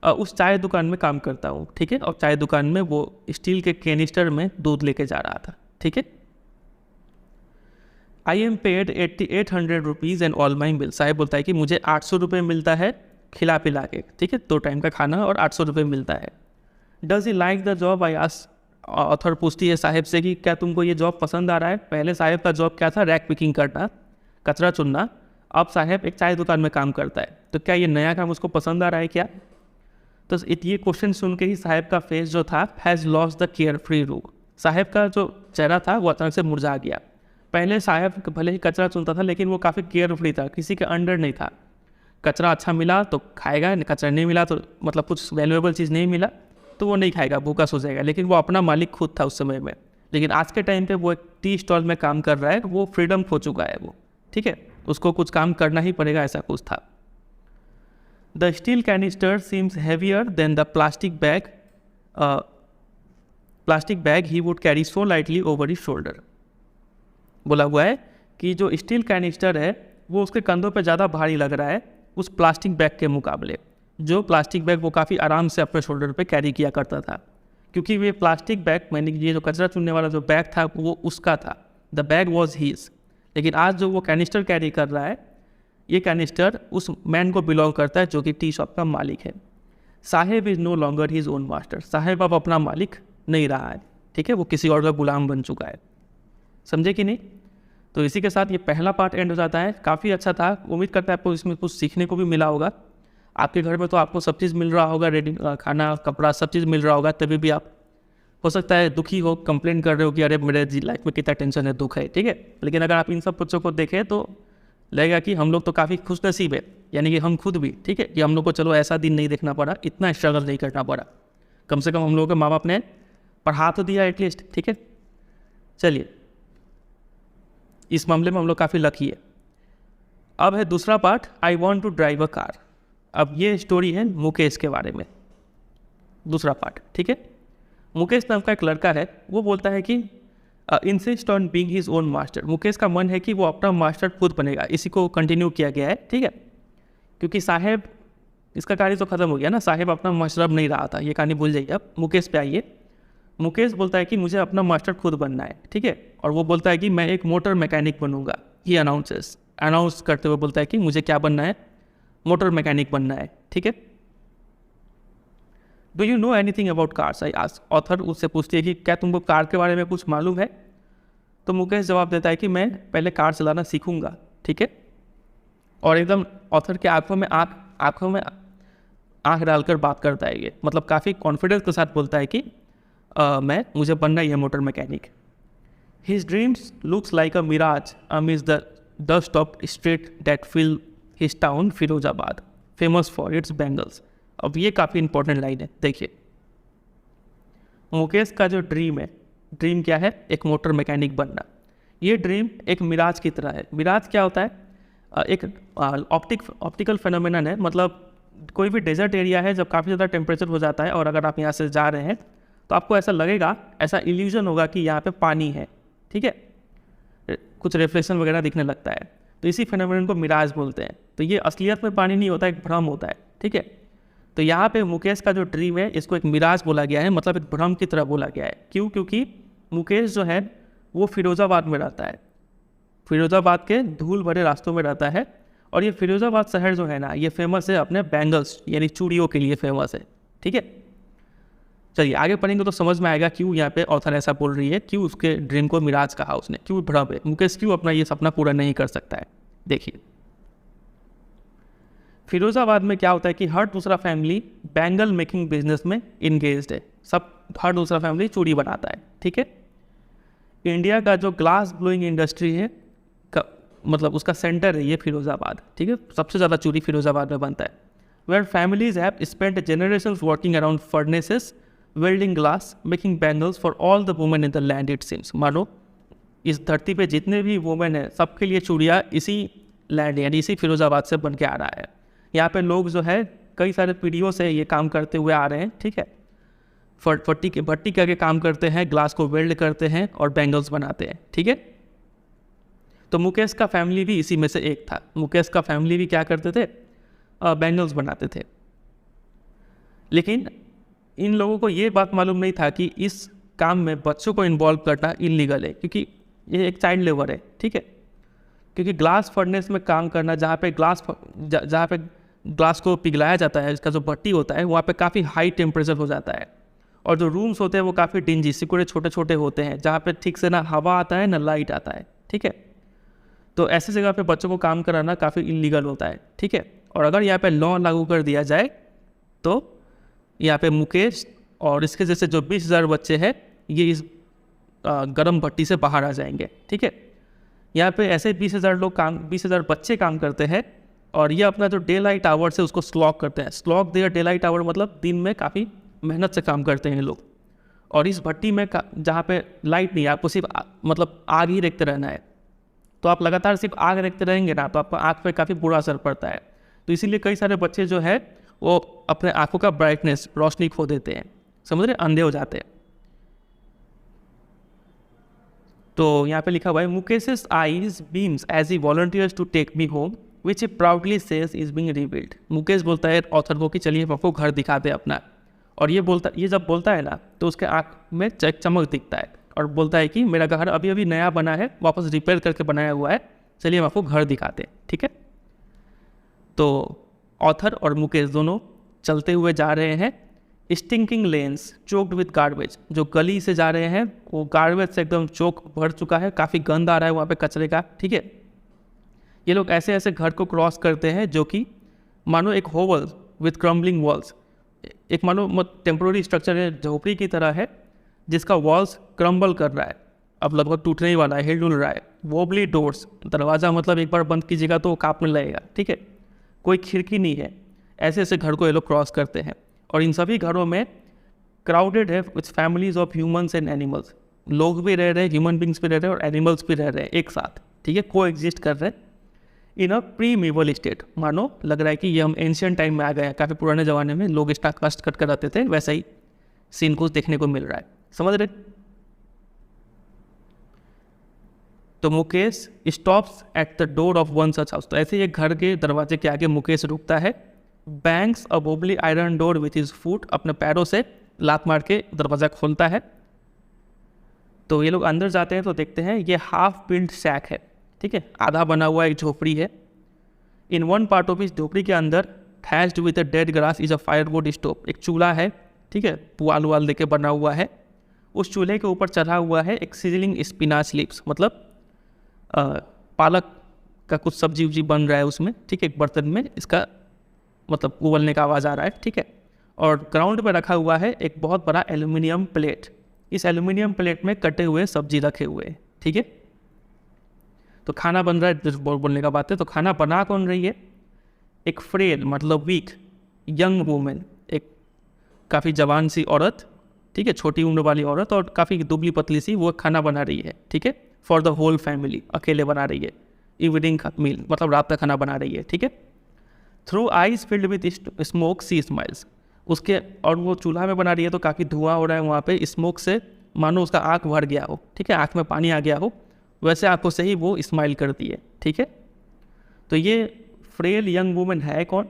उस चाय दुकान में काम करता हूँ, ठीक है। और चाय दुकान में वो स्टील के कैनिस्टर में दूध लेके जा रहा था, ठीक है। I am paid 800 rupees and all my bill. Sahib बोलता है कि मुझे 800 रुपये मिलता है खिला पिला के, ठीक है, 2 टाइम का खाना और 800 रुपये मिलता है। Does he like the job, I ask. Author पूछती है साहिब से कि क्या तुमको ये जॉब पसंद आ रहा है। पहले साहिब का जॉब क्या था, रैक पिकिंग करना, कचरा चुनना। अब साहिब एक चाय दुकान में काम करता है, तो क्या ये नया काम उसको पसंद आ रहा है क्या? तो ये क्वेश्चन सुन के ही साहिब का फेस जो था, has lost the care free look. Sahib का जो चेहरा था वो अचानक से मुरझा गया। पहले साहिब भले ही कचरा चुनता था, लेकिन वो काफ़ी केयर फ्री था, किसी के अंडर नहीं था। कचरा अच्छा मिला तो खाएगा, कचरा नहीं मिला तो मतलब कुछ वैल्यूएबल चीज़ नहीं मिला तो वो नहीं खाएगा, भूखा सो जाएगा। लेकिन वो अपना मालिक खुद था उस समय में। लेकिन आज के टाइम पे वो एक टी स्टॉल में काम कर रहा है, वो फ्रीडम खो चुका है वो, ठीक है, उसको कुछ काम करना ही पड़ेगा, ऐसा कुछ था। The steel canister seems heavier than the plastic bag he would carry so lightly over his shoulder. बोला हुआ है कि जो स्टील कैनिस्टर है वो उसके कंधों पे ज़्यादा भारी लग रहा है उस प्लास्टिक बैग के मुकाबले। जो प्लास्टिक बैग वो काफ़ी आराम से अपने शोल्डर पे कैरी किया करता था, क्योंकि ये प्लास्टिक बैग, मैंने ये जो कचरा चुनने वाला जो बैग था वो उसका था, द बैग वॉज हीज। लेकिन आज जो वो कैनिस्टर कैरी कर रहा है, ये कैनिस्टर उस मैन को बिलोंग करता है जो कि टी शॉप का मालिक है। Saheb is no longer his own master. Saheb अब अपना मालिक नहीं रहा है, ठीक है, वो किसी और का गुलाम बन चुका है। समझे कि नहीं? तो इसी के साथ ये पहला पार्ट एंड हो जाता है। काफ़ी अच्छा था, उम्मीद करता है आपको इसमें कुछ सीखने को भी मिला होगा। आपके घर में तो आपको सब चीज़ मिल रहा होगा, रेडी खाना, कपड़ा, सब चीज़ मिल रहा होगा, तभी भी आप हो सकता है दुखी हो, कंप्लेन कर रहे हो कि अरे मेरे लाइफ में कितना टेंशन है, दुख है, ठीक है। लेकिन अगर आप इन सब बच्चों को देखें तो लगेगा कि हम लोग तो काफ़ी खुश नसीब है, यानी कि हम खुद भी, ठीक है, कि हम लोग को चलो ऐसा दिन नहीं देखना पड़ा, इतना स्ट्रगल नहीं करना पड़ा। कम से कम हम लोगों के माँ बाप ने पढ़ा तो दिया एटलीस्ट, ठीक है। चलिए, इस मामले में हम लोग काफ़ी लकी है। अब है दूसरा part, I want to drive a car. अब ये स्टोरी है मुकेश के बारे में, दूसरा पार्ट, ठीक है। मुकेश नाम का एक लड़का है, वो बोलता है कि insist on being his own master. Mukesh का मन है कि वो अपना मास्टर खुद बनेगा। इसी को कंटिन्यू किया गया है, ठीक है, क्योंकि साहेब, इसका कहानी तो ख़त्म हो गया ना, साहेब अपना मास्टर अब नहीं रहा था, ये कहानी भूल जाइए। अब मुकेश पे आइए। मुकेश बोलता है कि मुझे अपना मास्टर खुद बनना है, ठीक है, और वो बोलता है कि मैं एक मोटर मैकेनिक बनूंगा। ही अनाउंस करते हुए बोलता है कि मुझे क्या बनना है, मोटर मैकेनिक बनना है, ठीक है। Do you know anything about cars, I ask. Author उससे पूछती है कि क्या तुमको कार के बारे में कुछ मालूम है? तो मुकेश जवाब देता है कि मैं पहले कार चलाना सीखूंगा, ठीक है। और एकदम ऑथर के आंखों में आंख आँखों में आँख डालकर बात करता है ये, मतलब काफ़ी कॉन्फिडेंस के साथ बोलता है कि मुझे बनना ही है motor mechanic. His dreams looks like a mirage amidst the dust of street that fill his town Firozabad famous for its bangles. अब ये काफ़ी इंपॉर्टेंट लाइन है, देखिए। मुकेश का जो ड्रीम है, ड्रीम क्या है? एक मोटर मैकेनिक बनना। ये ड्रीम एक मिराज की तरह है। मिराज क्या होता है? एक ऑप्टिकल फेनोमेनन है, मतलब कोई भी डेजर्ट एरिया है, जब काफ़ी ज़्यादा टेम्परेचर हो जाता है और अगर आप यहाँ से जा रहे हैं तो आपको ऐसा लगेगा, ऐसा इल्यूजन होगा कि यहाँ पे पानी है, ठीक है, कुछ रिफ्लेक्शन वगैरह दिखने लगता है। तो इसी फेनोमेनन को मिराज बोलते हैं। तो ये असलियत में पानी नहीं होता, एक भ्रम होता है, ठीक है। तो यहाँ पे मुकेश का जो ड्रीम है इसको एक मिराज बोला गया है, मतलब एक भ्रम की तरह बोला गया है। क्यों? क्योंकि मुकेश जो है वो फिरोज़ाबाद में रहता है, फिरोज़ाबाद के धूल भरे रास्तों में रहता है। और ये फिरोज़ाबाद शहर जो है ना, ये फेमस है अपने बैंगल्स यानी चूड़ियों के लिए फेमस है, ठीक है। चलिए आगे पढ़ेंगे तो समझ में आएगा क्यों यहाँ पे ऑथर ऐसा बोल रही है, क्यों उसके ड्रीम को मिराज कहा उसने, क्यों भ्रम है, मुकेश क्यों अपना ये सपना पूरा नहीं कर सकता है। देखिए, फिरोज़ाबाद में क्या होता है कि हर दूसरा फैमिली बैंगल मेकिंग बिजनेस में इंगेज्ड है। हर दूसरा फैमिली चूड़ी बनाता है, ठीक है। इंडिया का जो ग्लास ब्लोइंग इंडस्ट्री है मतलब उसका सेंटर है ये फिरोज़ाबाद, ठीक है। सबसे ज़्यादा चूड़ी फिरोज़ाबाद में बनता है। Where families have spent generations working around furnaces welding glass making bangles for all the women in the land it seems. मानो इस धरती पे जितने भी वुमेन हैं सबके लिए चूड़ियाँ इसी लैंड यानी इसी फिरोज़ाबाद से बन के आ रहा है। यहाँ पे लोग जो है कई सारे पीढ़ियों से ये काम करते हुए आ रहे हैं, ठीक है। भट्टी करके काम करते हैं, ग्लास को वेल्ड करते हैं और बैंगल्स बनाते हैं, ठीक है। तो मुकेश का फैमिली भी इसी में से एक था। मुकेश का फैमिली भी क्या करते थे? बैंगल्स बनाते थे। लेकिन इन लोगों को ये बात मालूम नहीं था कि इस काम में बच्चों को इन्वॉल्व करना इलीगल है, क्योंकि ये एक चाइल्ड लेबर है, ठीक है। क्योंकि ग्लास फर्नेस में काम करना, जहाँ पे ग्लास को पिघलाया जाता है, इसका जो भट्टी होता है वहाँ पे काफ़ी हाई टेम्परेचर हो जाता है। और जो रूम्स होते हैं वो काफ़ी डिंजी सिकुड़े छोटे छोटे होते हैं, जहाँ पे ठीक से ना हवा आता है ना लाइट आता है, ठीक है। तो ऐसी जगह पे बच्चों को काम कराना काफ़ी इलीगल होता है, ठीक है। और अगर यहाँ पे लॉ लागू कर दिया जाए तो यहाँ पे मुकेश और इसके जैसे जो 20,000 बच्चे हैं ये इस गर्म भट्टी से बाहर आ जाएंगे, ठीक है। यहाँ पे ऐसे 20,000 बच्चे काम करते हैं और ये अपना जो डे लाइट आवर्स है उसको स्लॉग करते हैं। Slog their daylight hour मतलब दिन में काफ़ी मेहनत से काम करते हैं लोग। और इस भट्टी में जहाँ पे लाइट नहीं है, आपको सिर्फ मतलब आग ही देखते रहना है। तो आप लगातार सिर्फ आग देखते रहेंगे ना तो आपका आँख पे काफ़ी बुरा असर पड़ता है। तो इसीलिए कई सारे बच्चे जो है वो अपने आँखों का ब्राइटनेस रोशनी खो देते हैं, समझ रहे, अंधे हो जाते हैं। तो यहाँ पे लिखा हुआ है मुकेश's eyes beams as he volunteers to take me home which he proudly says is being rebuilt। Mukesh बोलता है ऑथर को कि चलिए आपको घर दिखाते अपना। और ये जब बोलता है ना तो उसके आँख में चमक दिखता है और बोलता है कि मेरा घर अभी अभी नया बना है, वापस रिपेयर करके बनाया हुआ है, चलिए हम आपको घर दिखाते हैं, ठीक है। तो ऑथर और मुकेश दोनों चलते हुए जा रहे हैं stinking lens choked with garbage. जो गली से जा रहे हैं वो गार्बेज से एकदम चोक भर चुका है, काफ़ी गंद आ रहा है वहाँ पे कचरे का, ठीक है। ये लोग ऐसे ऐसे घर को क्रॉस करते हैं जो कि मानो एक होवल विद क्रम्बलिंग वॉल्स, एक मानो टेम्प्रोरी स्ट्रक्चर है, झोपड़ी की तरह है जिसका वॉल्स क्रम्बल कर रहा है, अब लगभग टूटने ही वाला है, हिल डुल रहा है। वोबली डोर्स, दरवाज़ा मतलब एक बार बंद कीजिएगा तो वो काँपने लगेगा, ठीक है। कोई खिड़की नहीं है। ऐसे ऐसे घर को ये लोग क्रॉस करते हैं और इन सभी घरों में क्राउडेड है with families of humans and animals. लोग भी रह रहे हैं, ह्यूमन बींग्स भी रह रहे हैं और एनिमल्स भी रह रहे हैं एक साथ, ठीक है, को एग्जिस्ट कर रहे हैं इन अ प्रीमेवल स्टेट। मानो लग रहा है कि ये हम एंशियंट टाइम में आ गए हैं, काफ़ी पुराने ज़माने में लोग इतना कष्ट कट कर रहते थे, वैसा ही सीन कुछ देखने को मिल रहा है, समझ रहे। तो Mukesh stops at the door of one such house. तो ऐसे ही घर के दरवाजे के आगे मुकेश रुकता है, banks a wobbly iron door with his foot, अपने पैरों से लात मार के दरवाज़ा खोलता है। तो ये लोग अंदर जाते हैं तो देखते हैं ये हाफ बिल्ड शैक है, ठीक है, आधा बना हुआ एक झोपड़ी है। इन वन पार्ट ऑफ इस झोपड़ी के अंदर thatched with a dead grass is a firewood stove. एक चूल्हा है, ठीक है, पुआल उवाल देके बना हुआ है। उस चूल्हे के ऊपर चढ़ा हुआ है एक सिजलिंग स्पिनाच लीव्स, मतलब पालक का कुछ सब्जी उब्जी बन रहा है उसमें, ठीक है, एक बर्तन में इसका मतलब उबलने का आवाज़ आ रहा है, ठीक है। और ग्राउंड पे रखा हुआ है एक बहुत बड़ा एल्यूमिनियम प्लेट। इस एल्यूमिनियम प्लेट में कटे हुए सब्जी रखे हुए हैं, ठीक है। तो खाना बन रहा है, बोलने का बात है। तो खाना बना कौन रही है? एक फ्रेल मतलब वीक यंग वूमेन, एक काफ़ी जवान सी औरत, ठीक है, छोटी उम्र वाली औरत और काफ़ी दुबली पतली सी, वो खाना बना रही है, ठीक है, फॉर द होल फैमिली, अकेले बना रही है। इवनिंग मील मतलब रात का खाना बना रही है, ठीक है। Through eyes filled with smoke see smiles, उसके और वो चूल्हा में बना रही है तो काफ़ी धुआं हो रहा है वहाँ पे स्मोक से, मानो उसका आँख भर गया हो, ठीक है, आँख में पानी आ गया हो, वैसे आँखों से ही वो स्माइल करती है, ठीक है। तो ये फ्रेल यंग वूमेन है कौन?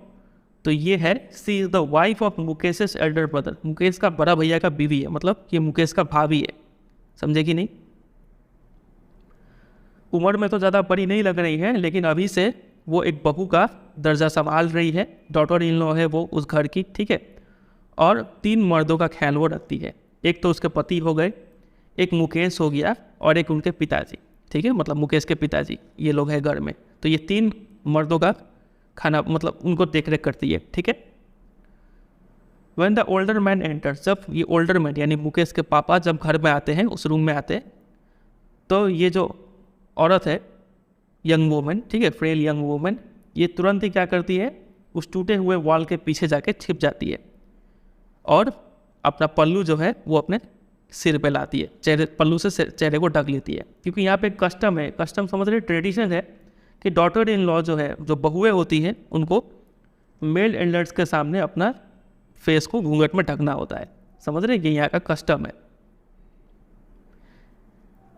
तो ये है, she is the wife of Mukesh elder brother, Mukesh का बड़ा भैया का बीवी है, मतलब ये मुकेश का भाभी है, समझे कि नहीं। उम्र में तो ज़्यादा बड़ी नहीं लग रही है, लेकिन अभी से वो एक बहू का दर्जा संभाल रही है, डॉटर इन लॉ है वो उस घर की, ठीक है। और 3 मर्दों का ख्याल वो रखती है, एक तो उसके पति हो गए, एक मुकेश हो गया और एक उनके पिताजी, ठीक है, मतलब मुकेश के पिताजी, ये लोग हैं घर में। तो ये 3 मर्दों का खाना मतलब उनको देख रेख करती है, ठीक है। When the older man enter, जब ये ओल्डर मैन यानी मुकेश के पापा जब घर में आते हैं, उस रूम में आते हैं, तो ये जो औरत है यंग वूमेन, ठीक है, फ्रेल यंग वूमेन, ये तुरंत ही क्या करती है, उस टूटे हुए वॉल के पीछे जाके छिप जाती है और अपना पल्लू जो है वो अपने सिर पे लाती है, चेहरे पल्लू से चेहरे को ढक लेती है। क्योंकि यहाँ पे कस्टम है, कस्टम समझ रहे, ट्रेडिशन है कि डॉटर इन लॉ जो है, जो बहुएं होती हैं, उनको मेल एल्डर्स के सामने अपना फेस को घूंघट में ढकना होता है, समझ रहे, ये यहाँ का कस्टम है।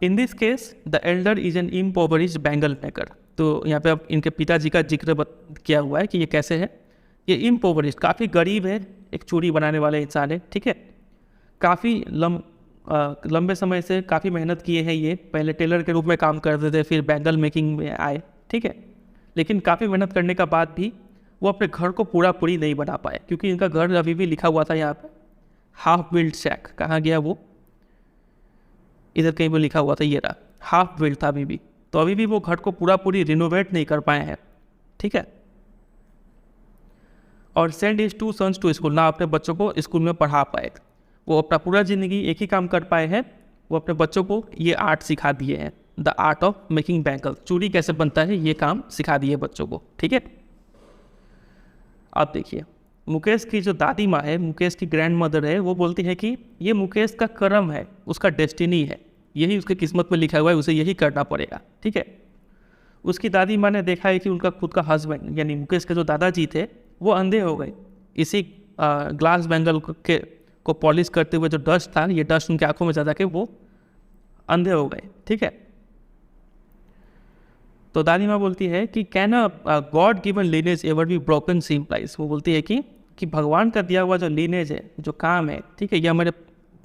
In this case the elder is an impoverished bangle maker, तो यहाँ पे अब इनके पिताजी का जिक्र किया हुआ है कि ये कैसे है, ये इम्पोवरिश्ड काफ़ी गरीब है, एक चूड़ी बनाने वाले इंसान है, ठीक है। काफ़ी लंबे समय से काफ़ी मेहनत किए हैं ये, पहले टेलर के रूप में काम करते थे, फिर बैंगल मेकिंग में आए, ठीक है। लेकिन काफ़ी मेहनत करने का बाद भी वो अपने घर को पूरी नहीं बना पाए, क्योंकि इनका घर अभी भी लिखा हुआ था यहाँ पे हाफ बिल्ड शैक, कहाँ गया वो, इधर कहीं पर लिखा हुआ था, ये रहा, हाफ बिल्ड था अभी भी। तो अभी भी वो घर को पूरी रिनोवेट नहीं कर पाए हैं, ठीक है। और send his 2 sons to school, ना अपने बच्चों को स्कूल में पढ़ा पाए, वो अपना पूरा ज़िंदगी एक ही काम कर पाए हैं, वो अपने बच्चों को ये आर्ट सिखा दिए हैं, the art of making bangle, चूड़ी कैसे बनता है ये काम सिखा दिए बच्चों को, ठीक है। अब देखिए, मुकेश की जो दादी माँ है, मुकेश की ग्रैंड मदर है, वो बोलती है कि ये मुकेश का कर्म है, उसका डेस्टिनी है, यही उसकी किस्मत में लिखा हुआ है, उसे यही करना पड़ेगा, ठीक है। उसकी दादी माँ ने देखा है कि उनका खुद का हस्बैंड यानी मुकेश के जो दादाजी थे वो अंधे हो गए, इसी ग्लास बैंगल को पॉलिश करते हुए जो डस्ट था, ये डस्ट उनकी आंखों में जा के वो अंधे हो गए, ठीक है। तो दादी माँ बोलती है कि can a God given lineage ever be broken सिम्प्लाइज, वो बोलती है कि भगवान का दिया हुआ जो लीनेज है, जो काम है, ठीक है, ये हमारे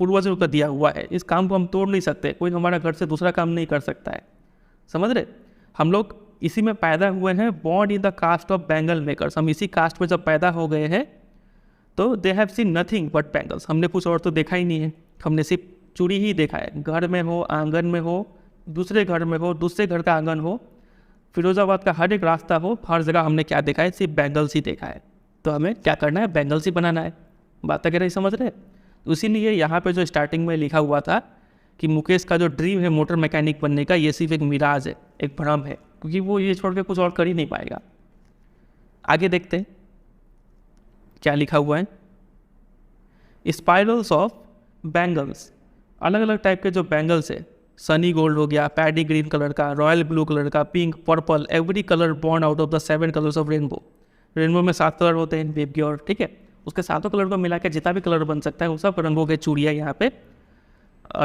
पूर्वजों का दिया हुआ है, इस काम को हम तोड़ नहीं सकते, कोई हमारा घर से दूसरा काम नहीं कर सकता है, समझ रहे। हम लोग इसी में पैदा हुए हैं, born in the caste of bangle makers, हम इसी कास्ट में जब पैदा हो गए हैं, तो they have seen nothing but bangles, हमने कुछ और तो देखा ही नहीं है, हमने सिर्फ चूड़ी ही देखा है, घर में हो, आंगन में हो, दूसरे घर में हो, दूसरे घर का आंगन हो, फिरोजाबाद का हर एक रास्ता हो, हर जगह हमने क्या देखा है, सिर्फ बैंगल्स ही देखा है। तो हमें क्या करना है, बैंगल्स ही बनाना है, बात अगर समझ रहे। तो इसीलिए यहाँ पे जो स्टार्टिंग में लिखा हुआ था कि मुकेश का जो ड्रीम है मोटर मैकेनिक बनने का, ये सिर्फ एक मिराज है, एक भ्रम है, क्योंकि वो ये छोड़ के कुछ और कर ही नहीं पाएगा। आगे देखते हैं क्या लिखा हुआ है। स्पाइरल्स ऑफ बैंगल्स, अलग अलग टाइप के जो बैंगल्स है, सनी गोल्ड हो गया, पैडी ग्रीन कलर का, रॉयल ब्लू कलर का, pink, purple, every colour born out of the 7 colours of rainbow. Rainbow में 7 कलर होते हैं बेबी, और ठीक है, उसके 7 कलर को मिला के जितना भी कलर बन सकता है, वो सब रंगों के चूड़ियाँ यहाँ पे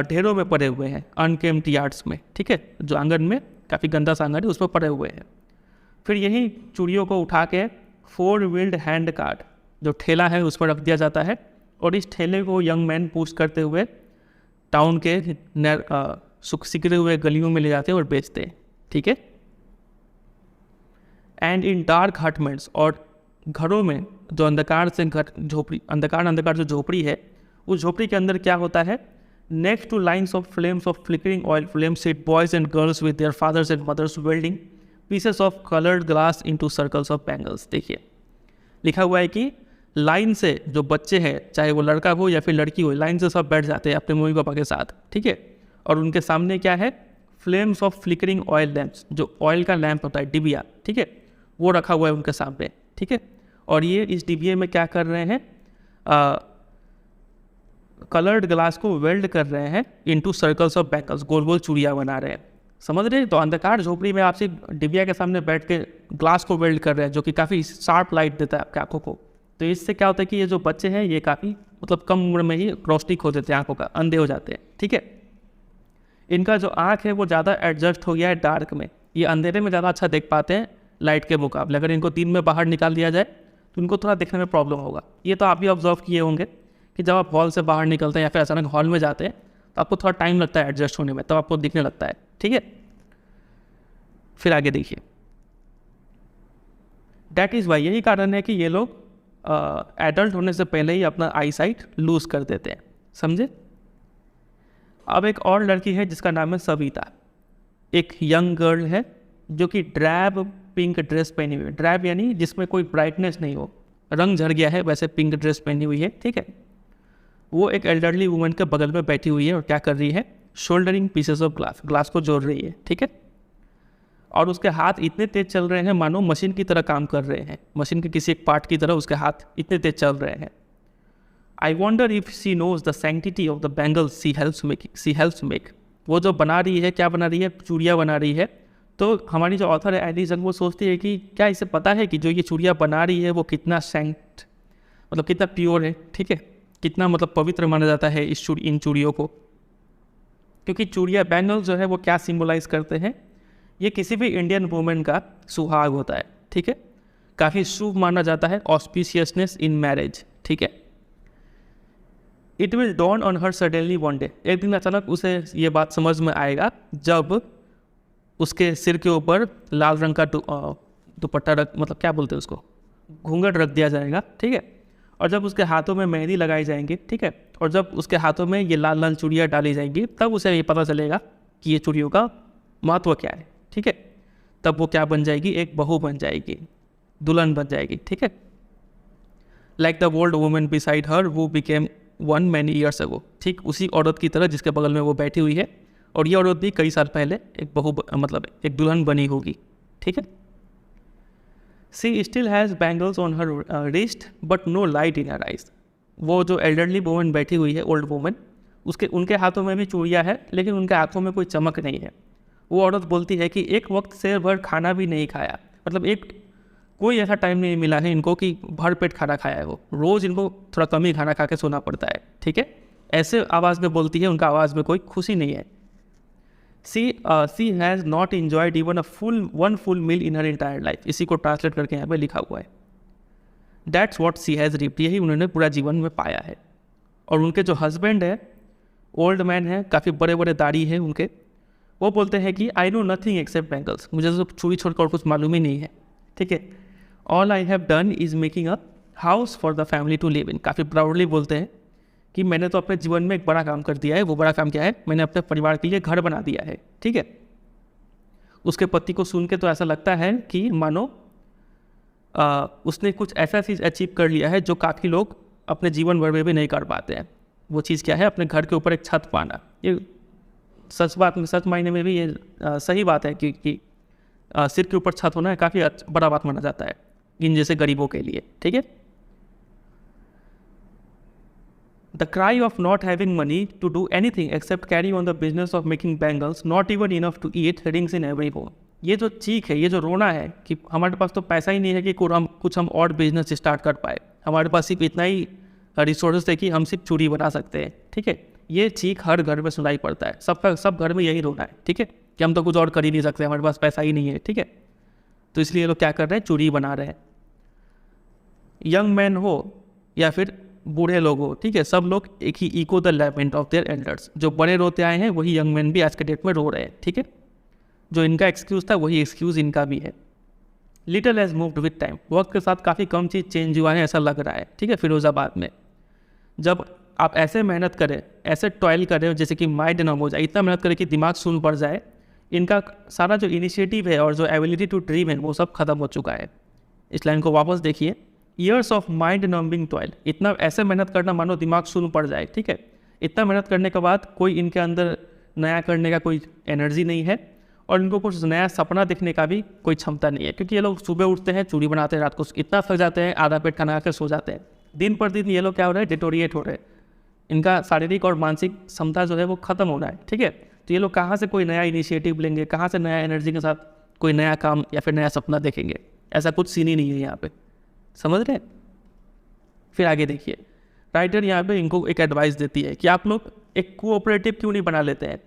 ढेरों में पड़े हुए हैं, अनकेम्प्ड यार्ड्स में, ठीक है, जो आंगन में काफ़ी गंदा सा आंगन है उस पर पड़े हुए हैं। फिर यही चूड़ियों को उठा के 4 व्हील्ड हैंड कार्ट, जो ठेला है उस पर रख दिया जाता है, और इस ठेले को यंग मैन पुश करते हुए टाउन के सिकरे हुए गलियों में ले जाते हैं और बेचते हैं, ठीक है। एंड इन डार्क हटमेंट्स, और घरों में जो अंधकार से घर झोपड़ी, अंधकार जो झोपड़ी है, उस झोपड़ी के अंदर क्या होता है, next to lines of flames of flickering oil flames sit boys and girls with their fathers and mothers welding pieces of coloured glass into circles of bangles. देखिए, लिखा हुआ है कि लाइन से जो बच्चे हैं, चाहे वो लड़का हो या फिर लड़की हो, लाइन से सब बैठ जाते हैं अपने मम्मी पापा के साथ, ठीक है। और उनके सामने क्या है, flames of flickering oil lamps, जो ऑयल का लैम्प होता है, डिबिया, ठीक है, वो रखा हुआ है उनके सामने, ठीक है। और ये इस डिबिया में क्या कर रहे हैं, कलर्ड ग्लास को वेल्ड कर रहे हैं इनटू सर्कल्स ऑफ बैंगल्स, गोल गोल चूड़ियाँ बना रहे हैं, समझ रहे हैं। तो अंधकार झोपड़ी में आपसे डिबिया के सामने बैठ के ग्लास को वेल्ड कर रहे हैं, जो कि काफ़ी शार्प लाइट देता है आपकी आंखों को। तो इससे क्या होता है कि ये जो बच्चे हैं ये काफ़ी मतलब कम उम्र में ही रोशनी खो देते हैं आंखों का, अंधे हो जाते हैं, ठीक है। इनका जो आँख है वो ज़्यादा एडजस्ट हो गया है डार्क में, ये अंधेरे में ज़्यादा अच्छा देख पाते हैं लाइट के मुकाबले। अगर इनको दिन में बाहर निकाल दिया जाए तो इनको थोड़ा देखने में प्रॉब्लम होगा। ये तो आप भी ऑब्जर्व किए होंगे कि जब आप हॉल से बाहर निकलते हैं या फिर अचानक हॉल में जाते हैं तो आपको थोड़ा टाइम लगता है एडजस्ट होने में, तब आपको दिखने लगता है, ठीक है। फिर आगे देखिए, डैट इज़ वाई, यही कारण है कि ये लोग एडल्ट होने से पहले ही अपना आई साइट लूज कर देते हैं, समझे। अब एक और लड़की है जिसका नाम है सविता, एक यंग गर्ल है जो कि ड्रैब पिंक ड्रेस पहनी हुई है। ड्रैब यानी जिसमें कोई ब्राइटनेस नहीं हो, रंग झड़ गया है, वैसे पिंक ड्रेस पहनी हुई है, ठीक है। वो एक एल्डरली वुमन के बगल में बैठी हुई है और क्या कर रही है, soldering pieces of glass, glass को जोड़ रही है, ठीक है। और उसके हाथ इतने तेज चल रहे हैं मानो मशीन की तरह काम कर रहे हैं, मशीन के किसी एक पार्ट की तरह उसके हाथ इतने तेज चल रहे हैं। I wonder if she knows the sanctity of the bangles she helps make. वो जो बना रही है, क्या बना रही है, चूड़ियाँ बना रही है। तो हमारी जो ऑथर है एली जंग, वो सोचती है कि क्या इसे पता है कि जो ये चूड़ियाँ बना रही है वो कितना सैंक्ट, मतलब कितना प्योर है, ठीक है, कितना मतलब पवित्र माना जाता है इन चूड़ियों को। क्योंकि चूड़ियाँ, बैंगल्स जो है वो क्या सिम्बलाइज करते हैं, ये किसी भी इंडियन वुमेन का सुहाग होता है, ठीक है, काफ़ी शुभ माना जाता है, ऑस्पिशियसनेस इन मैरिज, ठीक है। It will dawn on her suddenly one day, एक दिन अचानक उसे ये बात समझ में आएगा जब उसके सिर के ऊपर लाल रंग का दुपट्टा रख, मतलब क्या बोलते हैं उसको, घूंघट रख दिया जाएगा, ठीक है। और जब उसके हाथों में मेहंदी लगाई जाएंगी, ठीक है, और जब उसके हाथों में ये लाल लाल चूड़ियाँ डाली जाएंगी, तब उसे ये पता चलेगा कि ये चूड़ियों का महत्व क्या है, ठीक है। तब वो क्या बन जाएगी, एक बहू बन जाएगी, दुल्हन बन जाएगी, ठीक है। Like the old woman beside her who became one many years ago, ठीक उसी औरत की तरह जिसके बगल में वो बैठी हुई है, और ये औरत भी कई साल पहले एक बहू मतलब एक दुल्हन बनी होगी, ठीक है। She still has bangles on her wrist but no light in her eyes. वो जो एल्डरली वुमन बैठी हुई है, ओल्ड वुमन, उनके हाथों में भी चूड़ियाँ है, लेकिन उनके आँखों में कोई चमक नहीं है। वो औरत बोलती है कि एक वक्त से भर खाना भी नहीं खाया, मतलब कोई ऐसा टाइम नहीं मिला है इनको कि भर पेट खाना खाया है, वो रोज़ इनको थोड़ा कम ही खाना खा के सोना पड़ता है, ठीक है। ऐसे आवाज़ में बोलती है, उनका आवाज़ में कोई खुशी नहीं है। She has not enjoyed even one full meal in her entire life, इसी को ट्रांसलेट करके यहाँ पे लिखा हुआ है। That's what she has reaped, यही उन्होंने पूरा जीवन में पाया है। और उनके जो हस्बैंड है, ओल्ड मैन है, काफ़ी बड़े बड़े दाढ़ी है उनके, वो बोलते हैं कि I know nothing accept bangles, मुझे तो चूड़ी छोड़कर और कुछ मालूम ही नहीं है, ठीक है। All I have done is making a house for the family to live in, काफ़ी प्राउडली बोलते हैं कि मैंने तो अपने जीवन में एक बड़ा काम कर दिया है। वो बड़ा काम क्या है, मैंने अपने परिवार के लिए घर बना दिया है, ठीक है। उसके पति को सुन के तो ऐसा लगता है कि मानो उसने कुछ ऐसा चीज़ अचीव कर लिया है जो काफ़ी लोग अपने जीवन भर में भी नहीं कर पाते हैं। वो चीज़ क्या है, अपने घर के ऊपर एक छत पाना। ये सच मायने में भी ये सही बात है कि सिर के ऊपर छत होना है काफ़ी बड़ा बात माना जाता है इन जैसे गरीबों के लिए, ठीक है। The cry of not having money to do anything except carry on the business of making bangles not even enough to eat rings in every home, ये जो चीख है, ये जो रोना है कि हमारे पास तो पैसा ही नहीं है कि कुछ हम और बिजनेस स्टार्ट कर पाए, हमारे पास सिर्फ इतना ही रिसोर्सेस है कि हम सिर्फ चूड़ी बना सकते हैं, ठीक है। ये चीख हर घर में सुनाई पड़ता है, सब घर में यही रोना है, ठीक है, कि हम तो कुछ और कर ही नहीं सकते, हमारे पास पैसा ही नहीं है, ठीक है। तो इसलिए लोग क्या कर रहे हैं, चूड़ी बना रहे हैं। यंग मैन हो या फिर बूढ़े लोग हो, ठीक है, सब लोग एक ही echo the lament of their elders, जो बड़े रोते आए हैं वही यंग मैन भी आज के डेट में रो रहे हैं, ठीक है। जो इनका एक्सक्यूज़ था वही एक्सक्यूज़ इनका भी है। Little has moved with time, वक्त के साथ काफ़ी कम चीज़ चेंज हुआ है ऐसा लग रहा है, ठीक है। फिरोज़ाबाद में जब आप ऐसे मेहनत करें, ऐसे टॉयल करें जैसे कि माइंड नम हो जाए, इतना मेहनत करें कि दिमाग सुन पड़ जाए, इनका सारा जो इनिशिएटिव है और जो एबिलिटी टू ड्रीम है वो सब खत्म हो चुका है। इस लाइन को वापस देखिए, years of mind numbing toil, इतना ऐसे मेहनत करना मानो दिमाग सुन पड़ जाए, ठीक है। इतना मेहनत करने के बाद कोई इनके अंदर नया करने का कोई एनर्जी नहीं है और इनको कुछ नया सपना देखने का भी कोई क्षमता नहीं है, क्योंकि ये लोग सुबह उठते हैं, चूड़ी बनाते हैं, रात को इतना थक जाते हैं, आधा पेट खाना खाकर सो जाते हैं। दिन पर दिन ये लोग क्या हो रहे हैं, डिटोरिएट हो रहे हैं, इनका शारीरिक और मानसिक क्षमता जो है वो खत्म हो रहा है, ठीक है। तो ये लोग कहाँ से कोई नया इनिशिएटिव लेंगे, कहाँ से नया एनर्जी के साथ कोई नया काम या फिर नया सपना देखेंगे? ऐसा कुछ सीन ही नहीं है यहाँ पे, समझ रहे हैं। फिर आगे देखिए, राइटर यहाँ पे इनको एक एडवाइस देती है कि आप लोग एक कोऑपरेटिव क्यों नहीं बना लेते हैं।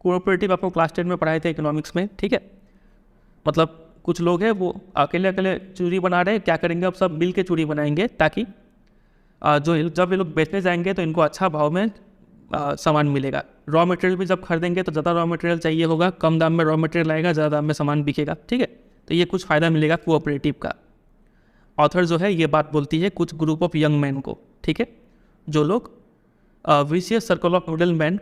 कोऑपरेटिव आपको क्लास 10 में पढ़ाए थे इकोनॉमिक्स में, ठीक है। मतलब कुछ लोग हैं वो अकेले अकेले चूड़ी बना रहे हैं, क्या करेंगे अब सब मिल के चूड़ी बनाएंगे, ताकि जब ये लोग बेचने जाएंगे तो इनको अच्छा भाव में सामान मिलेगा। रॉ मटेरियल भी जब खरीदेंगे तो ज़्यादा रॉ मटेरियल चाहिए होगा, कम दाम में रॉ मटेरियल आएगा, ज़्यादा दाम में सामान बिकेगा, ठीक है। तो ये कुछ फ़ायदा मिलेगा कोऑपरेटिव का। ऑथर जो है ये बात बोलती है कुछ ग्रुप ऑफ यंग मैन को, ठीक है, जो लोग vicious circle of middle man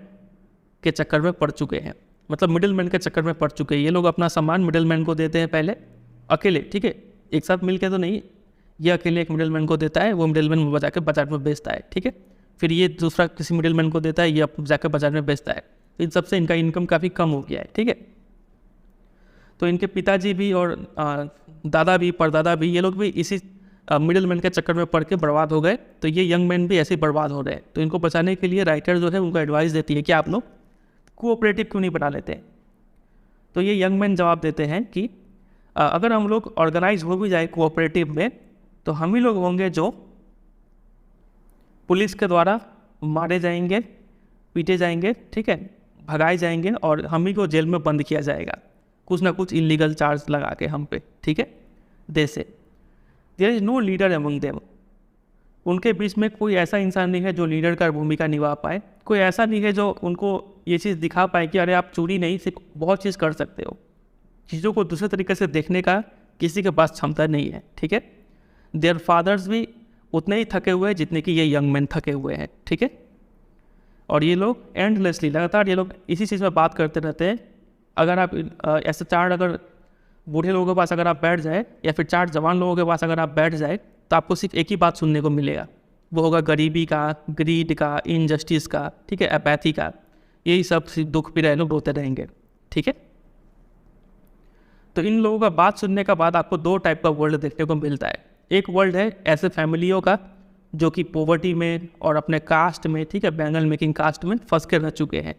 के चक्कर में पड़ चुके हैं, मतलब मिडिल मैन के चक्कर में पड़ चुके हैं। ये लोग अपना सामान मिडिल मैन को देते हैं पहले अकेले, ठीक है, एक साथ मिल के तो नहीं, ये अकेले एक मिडिल मैन को देता है, वो मिडिल मैन बजा के बाजार में बेचता है, ठीक है। फिर ये दूसरा किसी मिडिल मैन को देता है, ये जाकर बाजार में बेचता है। तो इन सबसे इनका इनकम काफ़ी कम हो गया है, ठीक है। तो इनके पिताजी भी और दादा भी, परदादा भी, ये लोग भी इसी मिडिल मैन के चक्कर में पड़ के बर्बाद हो गए। तो ये यंग मैन भी ऐसे ही बर्बाद हो रहे हैं। तो इनको बचाने के लिए राइटर जो है उनको एडवाइस देती है कि आप लोग कोऑपरेटिव क्यों नहीं बना लेते। तो ये यंग मैन जवाब देते हैं कि अगर हम लोग ऑर्गेनाइज हो भी जाए कोऑपरेटिव में, तो हम ही लोग होंगे जो पुलिस के द्वारा मारे जाएंगे, पीटे जाएंगे, ठीक है, भगाए जाएंगे और हम ही को जेल में बंद किया जाएगा, कुछ ना कुछ इलीगल चार्ज लगा के हम पे, ठीक है। जैसे there is no leader among them, उनके बीच में कोई ऐसा इंसान नहीं है जो लीडर का भूमिका निभा पाए, कोई ऐसा नहीं है जो उनको ये चीज़ दिखा पाए कि अरे आप चोरी नहीं, सिर्फ बहुत चीज़ कर सकते हो। चीज़ों को दूसरे तरीके से देखने का किसी के पास क्षमता नहीं है, ठीक है। देयर फादर्स भी उतने ही थके हुए हैं जितने कि ये यंग मैन थके हुए हैं, ठीक है। और ये लोग एंडलेसली लगातार ये लोग इसी चीज़ में बात करते रहते हैं। अगर आप ऐसे चार अगर बूढ़े लोगों के पास अगर आप बैठ जाए या फिर चार जवान लोगों के पास अगर आप बैठ जाए तो आपको सिर्फ एक ही बात सुनने को मिलेगा, वो होगा गरीबी का, ग्रीड का, इनजस्टिस का, ठीक है, अपैथी का। यही सब सिर्फ दुख पी रहे लोग रोते रहेंगे, ठीक है। तो इन लोगों का बात सुनने का बाद आपको दो टाइप का वर्ल्ड देखने को मिलता है। एक वर्ल्ड है ऐसे फैमिलियों का जो कि पॉवर्टी में और अपने कास्ट में, ठीक है, बैंगल मेकिंग कास्ट में फंस के रह चुके हैं।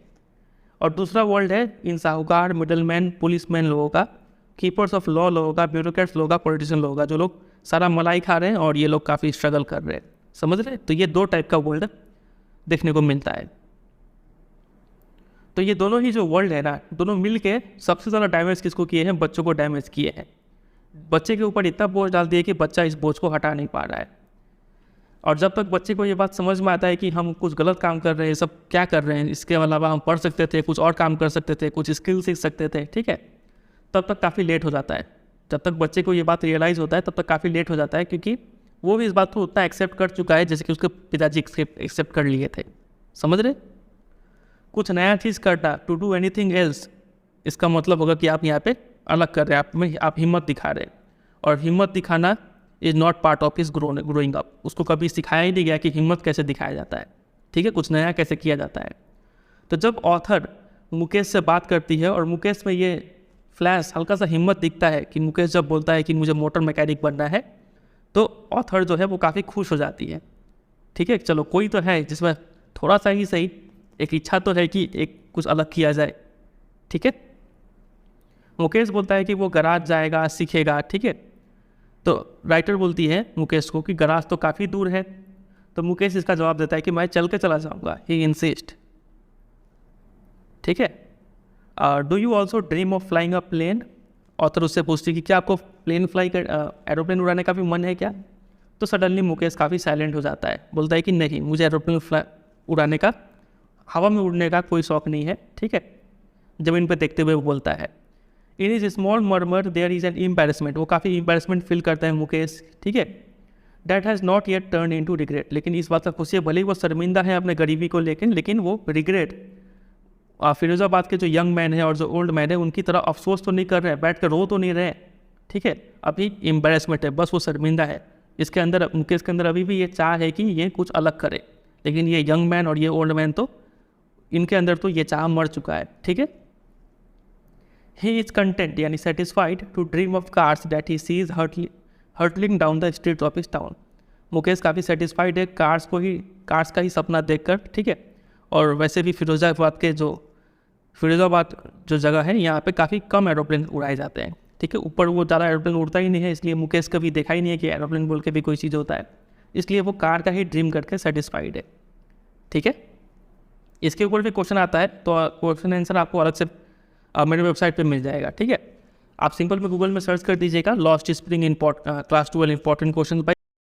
और दूसरा वर्ल्ड है इन साहूकार, मिडलमैन, पुलिसमैन लोगों का, कीपर्स ऑफ लॉ लोगों का, ब्यूरोक्रेट्स लोगों का, पॉलिटिशियन लोगों का, जो लोग सारा मलाई खा रहे हैं और ये लोग काफ़ी स्ट्रगल कर रहे हैं, समझ रहे हैं। तो ये दो टाइप का वर्ल्ड देखने को मिलता है। तो ये दोनों ही जो वर्ल्ड है ना, दोनों मिल के सबसे ज़्यादा डैमेज किसको किए हैं? बच्चों को डैमेज किए हैं। बच्चे के ऊपर इतना बोझ डाल दिया कि बच्चा इस बोझ को हटा नहीं पा रहा है। और जब तक बच्चे को ये बात समझ में आता है कि हम कुछ गलत काम कर रहे हैं, सब क्या कर रहे हैं, इसके अलावा हम पढ़ सकते थे, कुछ और काम कर सकते थे, कुछ स्किल सीख सकते थे, ठीक है, तब तक काफ़ी लेट हो जाता है। जब तक बच्चे को ये बात रियलाइज़ होता है तब तक काफ़ी लेट हो जाता है, क्योंकि वो भी इस बात को उतना एक्सेप्ट कर चुका है जैसे कि उसके पिताजी एक्सेप्ट कर लिए थे, समझ रहे। कुछ नया चीज़ करना, टू डू एनीथिंग एल्स, इसका मतलब होगा कि आप यहाँ पे अलग कर रहे हैं, आप में आप हिम्मत दिखा रहे हैं। और हिम्मत दिखाना is not part of his growing up. उसको कभी सिखाया ही नहीं गया कि हिम्मत कैसे दिखाया जाता है, ठीक है, कुछ नया कैसे किया जाता है। तो जब ऑथर मुकेश से बात करती है और मुकेश में ये फ्लैश हल्का सा हिम्मत दिखता है कि मुकेश जब बोलता है कि मुझे मोटर मैकेनिक बनना है, तो ऑथर जो है वो काफ़ी खुश हो जाती है, ठीक है, चलो कोई तो है जिसमें थोड़ा सा ही सही एक इच्छा तो है कि एक कुछ अलग किया जाए, ठीक है। मुकेश बोलता है कि वो गराज जाएगा, सीखेगा, ठीक है। तो राइटर बोलती है मुकेश को कि गराज तो काफ़ी दूर है। तो मुकेश इसका जवाब देता है कि मैं चल के चला जाऊँगा, ही इंसिस्ट, ठीक है। Do you also dream of flying a plane? Author उससे पूछती है कि क्या आपको प्लेन फ्लाई कर एरोप्लेन उड़ाने का भी मन है क्या? तो सडनली मुकेश काफ़ी साइलेंट हो जाता है, बोलता है कि नहीं, मुझे एरोप्लेन उड़ाने का, हवा में उड़ने का कोई शौक़ नहीं है, ठीक है। ज़मीन पर देखते हुए वो बोलता है। In is small murmur there is an embarrassment, वो काफ़ी एम्बैरेसमेंट फील करता है मुकेश, ठीक है। That has not yet turn into regret, लेकिन इस बात का खुशी है, भले ही वो शर्मिंदा है अपने गरीबी को लेकिन वो रिग्रेट, फिरोजाबाद के जो यंग मैन है और जो ओल्ड मैन है उनकी तरह अफसोस तो नहीं कर रहे हैं, बैठ कर रो तो नहीं रहे, ठीक है। अभी एम्बैरेसमेंट है, बस वो शर्मिंदा है, इसके अंदर मुकेश के अंदर अभी भी ये चाह है कि ये कुछ अलग करे, लेकिन ये यंग मैन और ये ओल्ड मैन तो इनके अंदर तो ये चाह मर चुका है, ठीक है। ही इज़ कंटेंट यानी satisfied to dream of cars that he sees hurtling down the streets of his town. Mukesh काफ़ी सेटिस्फाइड है कार्स का ही सपना देखकर, ठीक है। और वैसे भी फिरोज़ाबाद जो जगह है यहाँ पे काफ़ी कम एरोप्लेन उड़ाए जाते हैं, ठीक है। ऊपर वो ज़्यादा एरोप्लेन उड़ता ही नहीं है, इसलिए मुकेश कभी देखा ही नहीं है कि एरोप्लेन बोल के भी कोई चीज़ होता है, इसलिए वो कार का ही ड्रीम करके सेटिस्फाइड है, ठीक है। इसके ऊपर भी क्वेश्चन आता है, तो क्वेश्चन आंसर आपको अलग से मेरे वेबसाइट पे मिल जाएगा, ठीक है। आप सिंपल में गूगल में सर्च कर दीजिएगा lost spring class 12 important question by